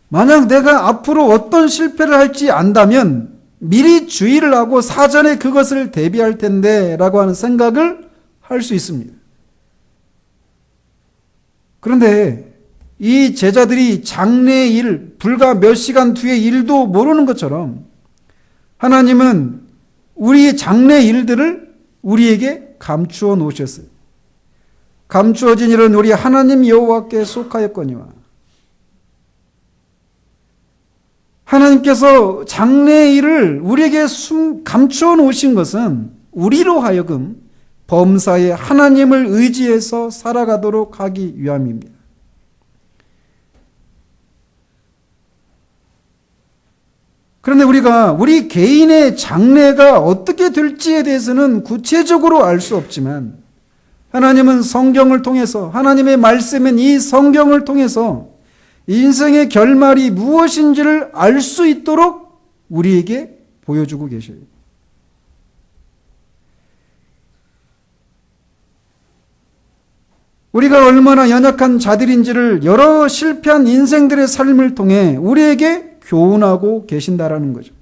A: 만약 내가 앞으로 어떤 실패를 할지 안다면 미리 주의를 하고 사전에 그것을 대비할 텐데 라고 하는 생각을 할 수 있습니다. 그런데 이 제자들이 장래의 일, 불과 몇 시간 뒤의 일도 모르는 것처럼 하나님은 우리의 장래의 일들을 우리에게 감추어 놓으셨어요. 감추어진 일은 우리 하나님 여호와께 속하였거니와. 하나님께서 장래의 일을 우리에게 감추어 놓으신 것은 우리로 하여금 범사에 하나님을 의지해서 살아가도록 하기 위함입니다. 그런데 우리가 우리 개인의 장래가 어떻게 될지에 대해서는 구체적으로 알 수 없지만 하나님은 성경을 통해서, 하나님의 말씀인 이 성경을 통해서 인생의 결말이 무엇인지를 알 수 있도록 우리에게 보여주고 계셔요. 우리가 얼마나 연약한 자들인지를 여러 실패한 인생들의 삶을 통해 우리에게 교훈하고 계신다라는 거죠.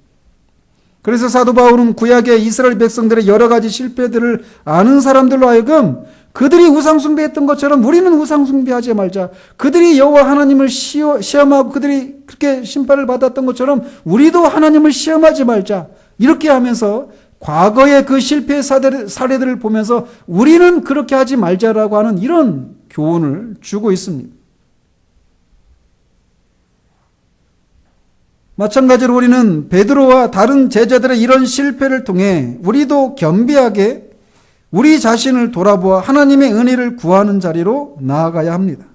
A: 그래서 사도 바울은 구약의 이스라엘 백성들의 여러 가지 실패들을 아는 사람들로 하여금 그들이 우상숭배했던 것처럼 우리는 우상숭배하지 말자. 그들이 여호와 하나님을 시험하고 그들이 그렇게 심판을 받았던 것처럼 우리도 하나님을 시험하지 말자. 이렇게 하면서 과거의 그 실패 사례들을 보면서 우리는 그렇게 하지 말자라고 하는 이런 교훈을 주고 있습니다. 마찬가지로 우리는 베드로와 다른 제자들의 이런 실패를 통해 우리도 겸비하게 우리 자신을 돌아보아 하나님의 은혜를 구하는 자리로 나아가야 합니다.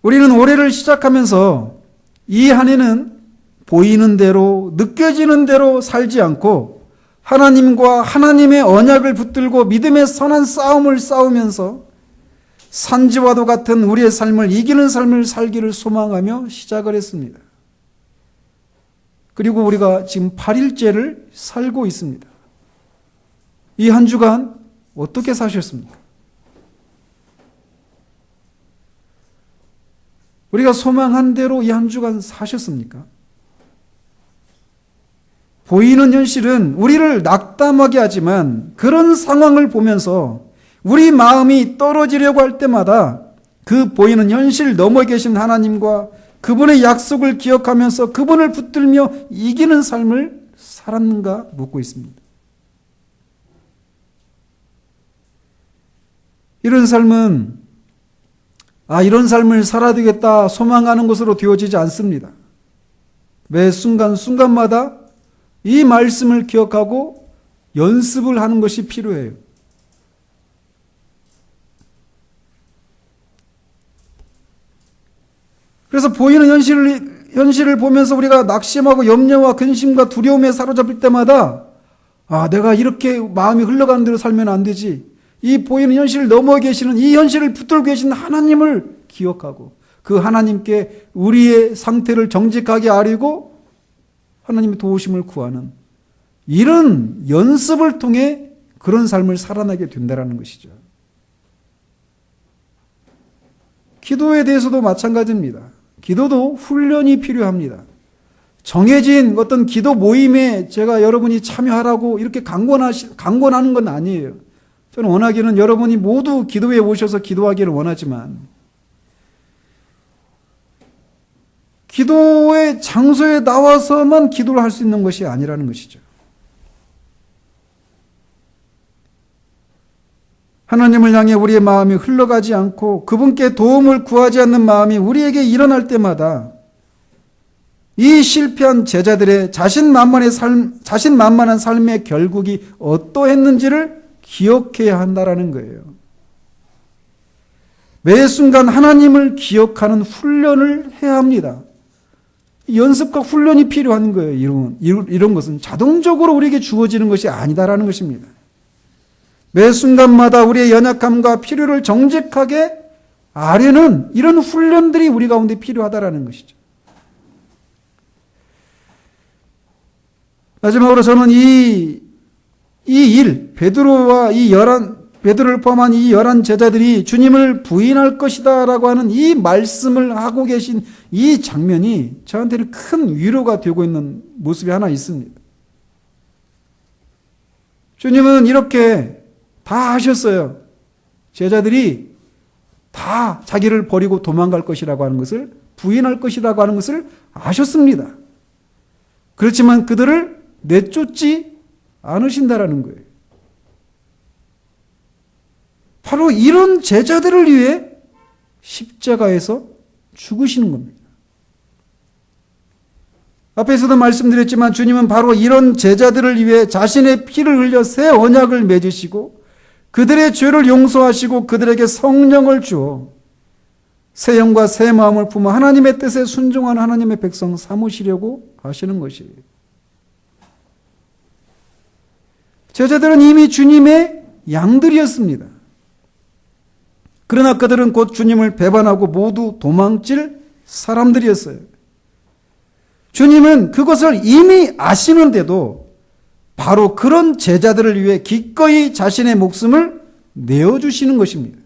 A: 우리는 올해를 시작하면서 이 한 해는 보이는 대로 느껴지는 대로 살지 않고 하나님과 하나님의 언약을 붙들고 믿음의 선한 싸움을 싸우면서 산지와도 같은 우리의 삶을 이기는 삶을 살기를 소망하며 시작을 했습니다. 그리고 우리가 지금 8일째를 살고 있습니다. 이 한 주간 어떻게 사셨습니까? 우리가 소망한 대로 이 한 주간 사셨습니까? 보이는 현실은 우리를 낙담하게 하지만 그런 상황을 보면서 우리 마음이 떨어지려고 할 때마다 그 보이는 현실 너머에 계신 하나님과 그분의 약속을 기억하면서 그분을 붙들며 이기는 삶을 살았는가 묻고 있습니다. 이런 삶은 이런 삶을 살아야 되겠다 소망하는 것으로 되어지지 않습니다. 매 순간순간마다 이 말씀을 기억하고 연습을 하는 것이 필요해요. 그래서 보이는 현실을 보면서 우리가 낙심하고 염려와 근심과 두려움에 사로잡힐 때마다 내가 이렇게 마음이 흘러가는 대로 살면 안 되지. 이 보이는 현실을 넘어 계시는 이 현실을 붙들고 계신 하나님을 기억하고 그 하나님께 우리의 상태를 정직하게 아뢰고 하나님의 도우심을 구하는 이런 연습을 통해 그런 삶을 살아나게 된다는 것이죠. 기도에 대해서도 마찬가지입니다. 기도도 훈련이 필요합니다. 정해진 어떤 기도 모임에 제가 여러분이 참여하라고 이렇게 강권하는 건 아니에요. 저는 원하기는 여러분이 모두 기도에 오셔서 기도하기를 원하지만 기도의 장소에 나와서만 기도를 할 수 있는 것이 아니라는 것이죠. 하나님을 향해 우리의 마음이 흘러가지 않고 그분께 도움을 구하지 않는 마음이 우리에게 일어날 때마다 이 실패한 제자들의 자신만만한 삶의 결국이 어떠했는지를 기억해야 한다는 거예요. 매 순간 하나님을 기억하는 훈련을 해야 합니다. 연습과 훈련이 필요한 거예요. 이런 것은 자동적으로 우리에게 주어지는 것이 아니다라는 것입니다. 매 순간마다 우리의 연약함과 필요를 정직하게 아뢰는 이런 훈련들이 우리 가운데 필요하다라는 것이죠. 마지막으로 저는 베드로를 포함한 이 11 제자들이 주님을 부인할 것이다 라고 하는 이 말씀을 하고 계신 이 장면이 저한테는 큰 위로가 되고 있는 모습이 하나 있습니다. 주님은 이렇게 다 하셨어요. 제자들이 다 자기를 버리고 도망갈 것이라고 하는 것을, 부인할 것이라고 하는 것을 아셨습니다. 그렇지만 그들을 내쫓지 않으신다라는 거예요. 바로 이런 제자들을 위해 십자가에서 죽으시는 겁니다. 앞에서도 말씀드렸지만 주님은 바로 이런 제자들을 위해 자신의 피를 흘려 새 언약을 맺으시고 그들의 죄를 용서하시고 그들에게 성령을 주어 새 영과 새 마음을 품어 하나님의 뜻에 순종하는 하나님의 백성 삼으시려고 하시는 것이에요. 제자들은 이미 주님의 양들이었습니다. 그러나 그들은 곧 주님을 배반하고 모두 도망칠 사람들이었어요. 주님은 그것을 이미 아시는데도 바로 그런 제자들을 위해 기꺼이 자신의 목숨을 내어주시는 것입니다.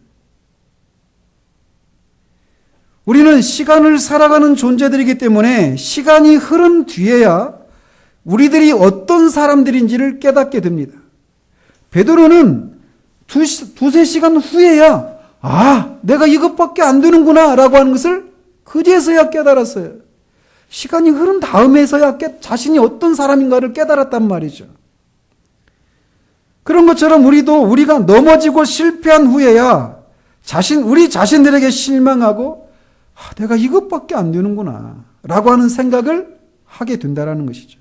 A: 우리는 시간을 살아가는 존재들이기 때문에 시간이 흐른 뒤에야 우리들이 어떤 사람들인지를 깨닫게 됩니다. 베드로는 두세 시간 후에야 내가 이것밖에 안 되는구나 라고 하는 것을 그제서야 깨달았어요. 시간이 흐른 다음에서야 자신이 어떤 사람인가를 깨달았단 말이죠. 그런 것처럼 우리가 넘어지고 실패한 후에야 우리 자신들에게 실망하고 내가 이것밖에 안 되는구나 라고 하는 생각을 하게 된다는 것이죠.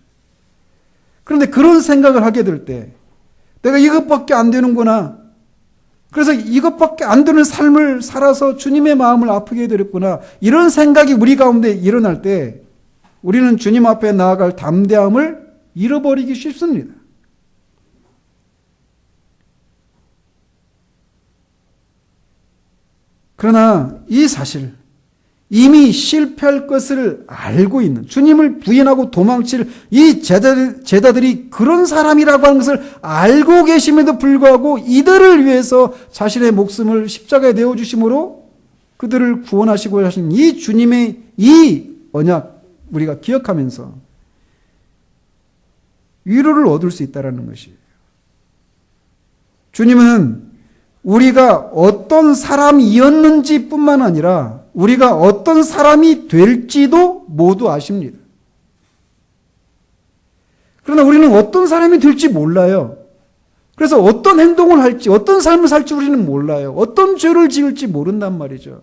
A: 그런데 그런 생각을 하게 될 때 내가 이것밖에 안 되는구나, 그래서 이것밖에 안 되는 삶을 살아서 주님의 마음을 아프게 해드렸구나, 이런 생각이 우리 가운데 일어날 때 우리는 주님 앞에 나아갈 담대함을 잃어버리기 쉽습니다. 그러나 이 사실, 이미 실패할 것을 알고 있는, 주님을 부인하고 도망칠 이 제자들이 그런 사람이라고 하는 것을 알고 계심에도 불구하고 이들을 위해서 자신의 목숨을 십자가에 내어주심으로 그들을 구원하시고 하신 이 주님의 이 언약, 우리가 기억하면서 위로를 얻을 수 있다는 것이에요. 주님은 우리가 어떤 사람이었는지 뿐만 아니라 우리가 어떤 사람이 될지도 모두 아십니다. 그러나 우리는 어떤 사람이 될지 몰라요. 그래서 어떤 행동을 할지, 어떤 삶을 살지 우리는 몰라요. 어떤 죄를 지을지 모른단 말이죠.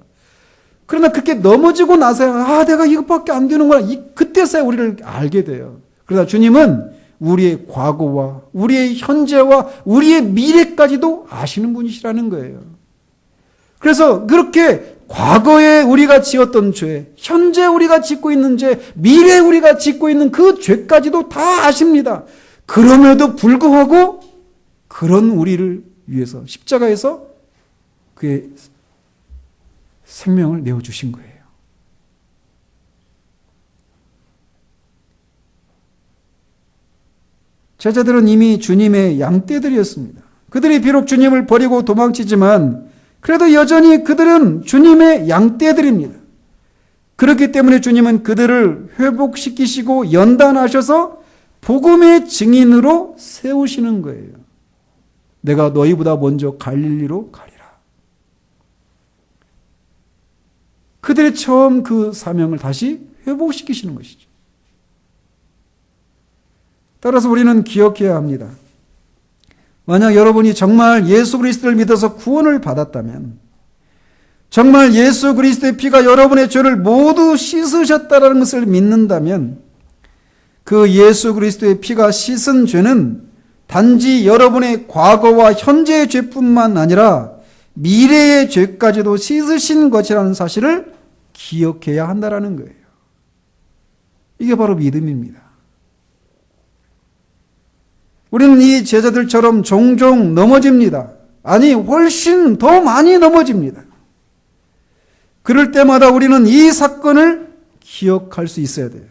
A: 그러나 그렇게 넘어지고 나서야 내가 이것밖에 안 되는구나, 그때서야 우리를 알게 돼요. 그러나 주님은 우리의 과거와 우리의 현재와 우리의 미래까지도 아시는 분이시라는 거예요. 그래서 그렇게 과거에 우리가 지었던 죄, 현재 우리가 짓고 있는 죄, 미래에 우리가 짓고 있는 그 죄까지도 다 아십니다. 그럼에도 불구하고 그런 우리를 위해서 십자가에서 그의 생명을 내어주신 거예요. 제자들은 이미 주님의 양떼들이었습니다. 그들이 비록 주님을 버리고 도망치지만 그래도 여전히 그들은 주님의 양떼들입니다. 그렇기 때문에 주님은 그들을 회복시키시고 연단하셔서 복음의 증인으로 세우시는 거예요. 내가 너희보다 먼저 갈릴리로 가리라. 그들의 처음 그 사명을 다시 회복시키시는 것이죠. 따라서 우리는 기억해야 합니다. 만약 여러분이 정말 예수 그리스도를 믿어서 구원을 받았다면, 정말 예수 그리스도의 피가 여러분의 죄를 모두 씻으셨다는 것을 믿는다면, 그 예수 그리스도의 피가 씻은 죄는 단지 여러분의 과거와 현재의 죄뿐만 아니라 미래의 죄까지도 씻으신 것이라는 사실을 기억해야 한다는 거예요. 이게 바로 믿음입니다. 우리는 이 제자들처럼 종종 넘어집니다. 아니, 훨씬 더 많이 넘어집니다. 그럴 때마다 우리는 이 사건을 기억할 수 있어야 돼요.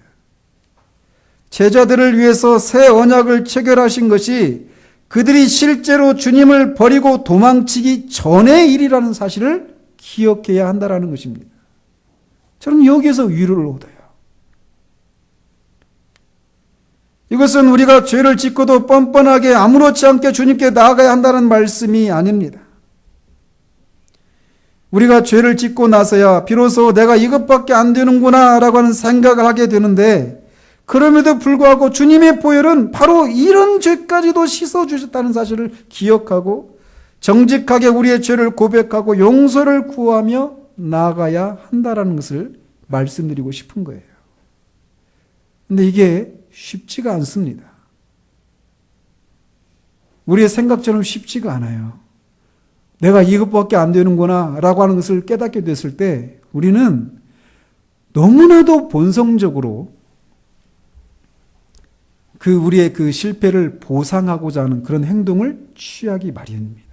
A: 제자들을 위해서 새 언약을 체결하신 것이 그들이 실제로 주님을 버리고 도망치기 전의 일이라는 사실을 기억해야 한다는 것입니다. 저는 여기에서 위로를 얻어요. 이것은 우리가 죄를 짓고도 뻔뻔하게 아무렇지 않게 주님께 나아가야 한다는 말씀이 아닙니다. 우리가 죄를 짓고 나서야 비로소 내가 이것밖에 안 되는구나 라고 하는 생각을 하게 되는데, 그럼에도 불구하고 주님의 보혈은 바로 이런 죄까지도 씻어주셨다는 사실을 기억하고 정직하게 우리의 죄를 고백하고 용서를 구하며 나아가야 한다는 것을 말씀드리고 싶은 거예요. 근데 이게 쉽지가 않습니다. 우리의 생각처럼 쉽지가 않아요. 내가 이것밖에 안 되는구나 라고 하는 것을 깨닫게 됐을 때 우리는 너무나도 본성적으로 우리의 그 실패를 보상하고자 하는 그런 행동을 취하기 마련입니다.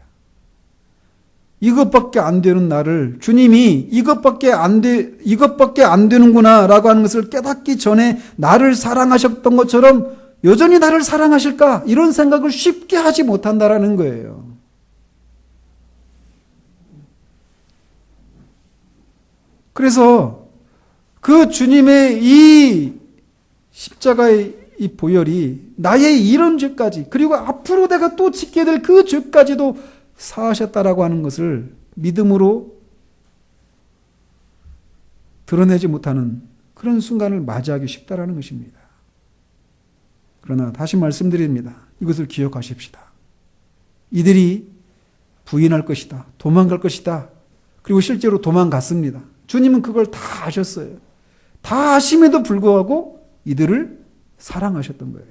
A: 이것밖에 안 되는 나를 주님이 이것밖에 안 되는구나 라고 하는 것을 깨닫기 전에 나를 사랑하셨던 것처럼 여전히 나를 사랑하실까? 이런 생각을 쉽게 하지 못한다라는 거예요. 그래서 그 주님의 이 십자가의 이 보혈이 나의 이런 죄까지, 그리고 앞으로 내가 또 짓게 될 그 죄까지도 사하셨다라고 하는 것을 믿음으로 드러내지 못하는 그런 순간을 맞이하기 쉽다라는 것입니다. 그러나 다시 말씀드립니다. 이것을 기억하십시다. 이들이 부인할 것이다. 도망갈 것이다. 그리고 실제로 도망갔습니다. 주님은 그걸 다 아셨어요. 다 아심에도 불구하고 이들을 사랑하셨던 거예요.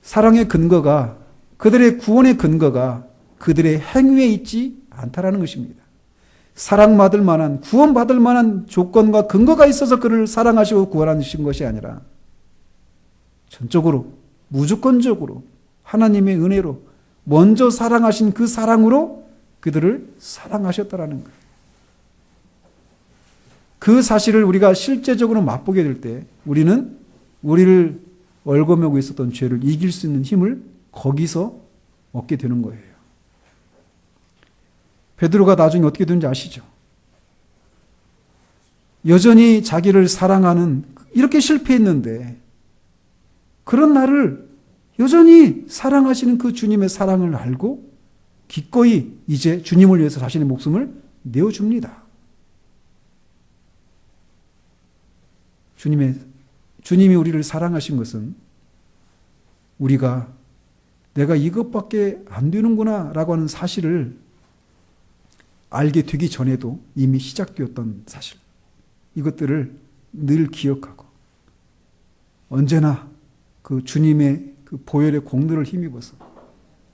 A: 사랑의 근거가, 그들의 구원의 근거가 그들의 행위에 있지 않다라는 것입니다. 사랑받을 만한, 구원받을 만한 조건과 근거가 있어서 그를 사랑하시고 구원하신 것이 아니라 전적으로, 무조건적으로 하나님의 은혜로 먼저 사랑하신 그 사랑으로 그들을 사랑하셨다라는 거예요. 그 사실을 우리가 실제적으로 맛보게 될 때 우리는 우리를 얽어매고 있었던 죄를 이길 수 있는 힘을 거기서 얻게 되는 거예요. 베드로가 나중에 어떻게 되는지 아시죠? 여전히 자기를 사랑하는, 이렇게 실패했는데 그런 나를 여전히 사랑하시는 그 주님의 사랑을 알고 기꺼이 이제 주님을 위해서 자신의 목숨을 내어줍니다. 주님이 우리를 사랑하신 것은 우리가 내가 이것밖에 안 되는구나 라고 하는 사실을 알게 되기 전에도 이미 시작되었던 사실, 이것들을 늘 기억하고 언제나 그 주님의 그 보혈의 공로를 힘입어서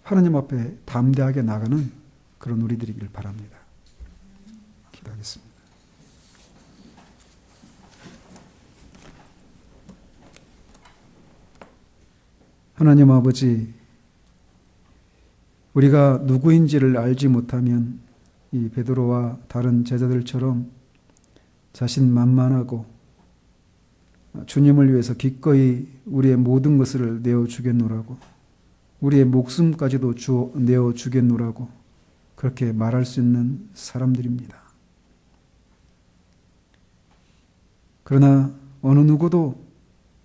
A: 하나님 앞에 담대하게 나가는 그런 우리들이길 바랍니다. 기도하겠습니다. 하나님 아버지, 우리가 누구인지를 알지 못하면 이 베드로와 다른 제자들처럼 자신만만하고 주님을 위해서 기꺼이 우리의 모든 것을 내어주겠노라고, 우리의 목숨까지도 내어주겠노라고 그렇게 말할 수 있는 사람들입니다. 그러나 어느 누구도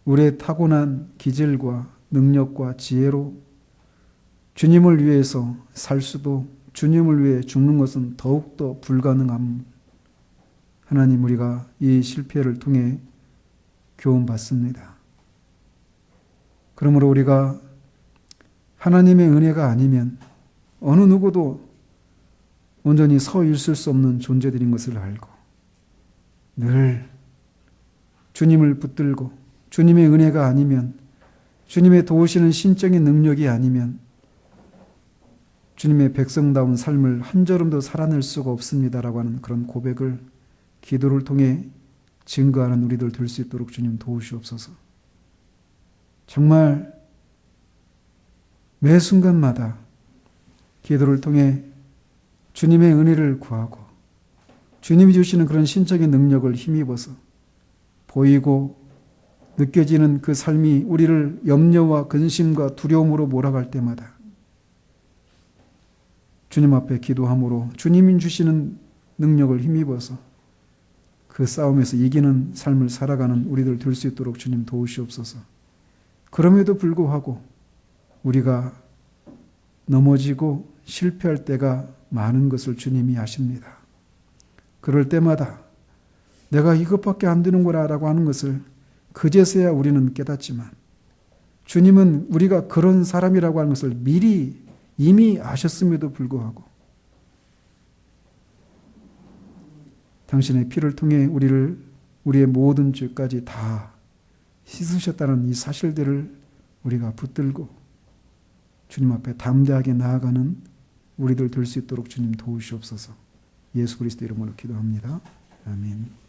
A: 우리의 타고난 기질과 능력과 지혜로 주님을 위해서 살 수도, 주님을 위해 죽는 것은 더욱더 불가능함. 하나님, 우리가 이 실패를 통해 교훈받습니다. 그러므로 우리가 하나님의 은혜가 아니면 어느 누구도 온전히 서 있을 수 없는 존재들인 것을 알고 늘 주님을 붙들고, 주님의 은혜가 아니면, 주님의 도우시는 신적인 능력이 아니면 주님의 백성다운 삶을 한 걸음도 살아낼 수가 없습니다라고 하는 그런 고백을 기도를 통해 증거하는 우리들 될 수 있도록 주님 도우시옵소서. 정말 매 순간마다 기도를 통해 주님의 은혜를 구하고 주님이 주시는 그런 신적인 능력을 힘입어서 보이고 느껴지는 그 삶이 우리를 염려와 근심과 두려움으로 몰아갈 때마다 주님 앞에 기도함으로 주님이 주시는 능력을 힘입어서 그 싸움에서 이기는 삶을 살아가는 우리들 될 수 있도록 주님 도우시옵소서. 그럼에도 불구하고 우리가 넘어지고 실패할 때가 많은 것을 주님이 아십니다. 그럴 때마다 내가 이것밖에 안 되는구나 라고 하는 것을 그제서야 우리는 깨닫지만 주님은 우리가 그런 사람이라고 하는 것을 미리 이미 아셨음에도 불구하고 당신의 피를 통해 우리의 모든 죄까지 다 씻으셨다는 이 사실들을 우리가 붙들고 주님 앞에 담대하게 나아가는 우리들 될 수 있도록 주님 도우시옵소서. 예수 그리스도 이름으로 기도합니다. 아멘.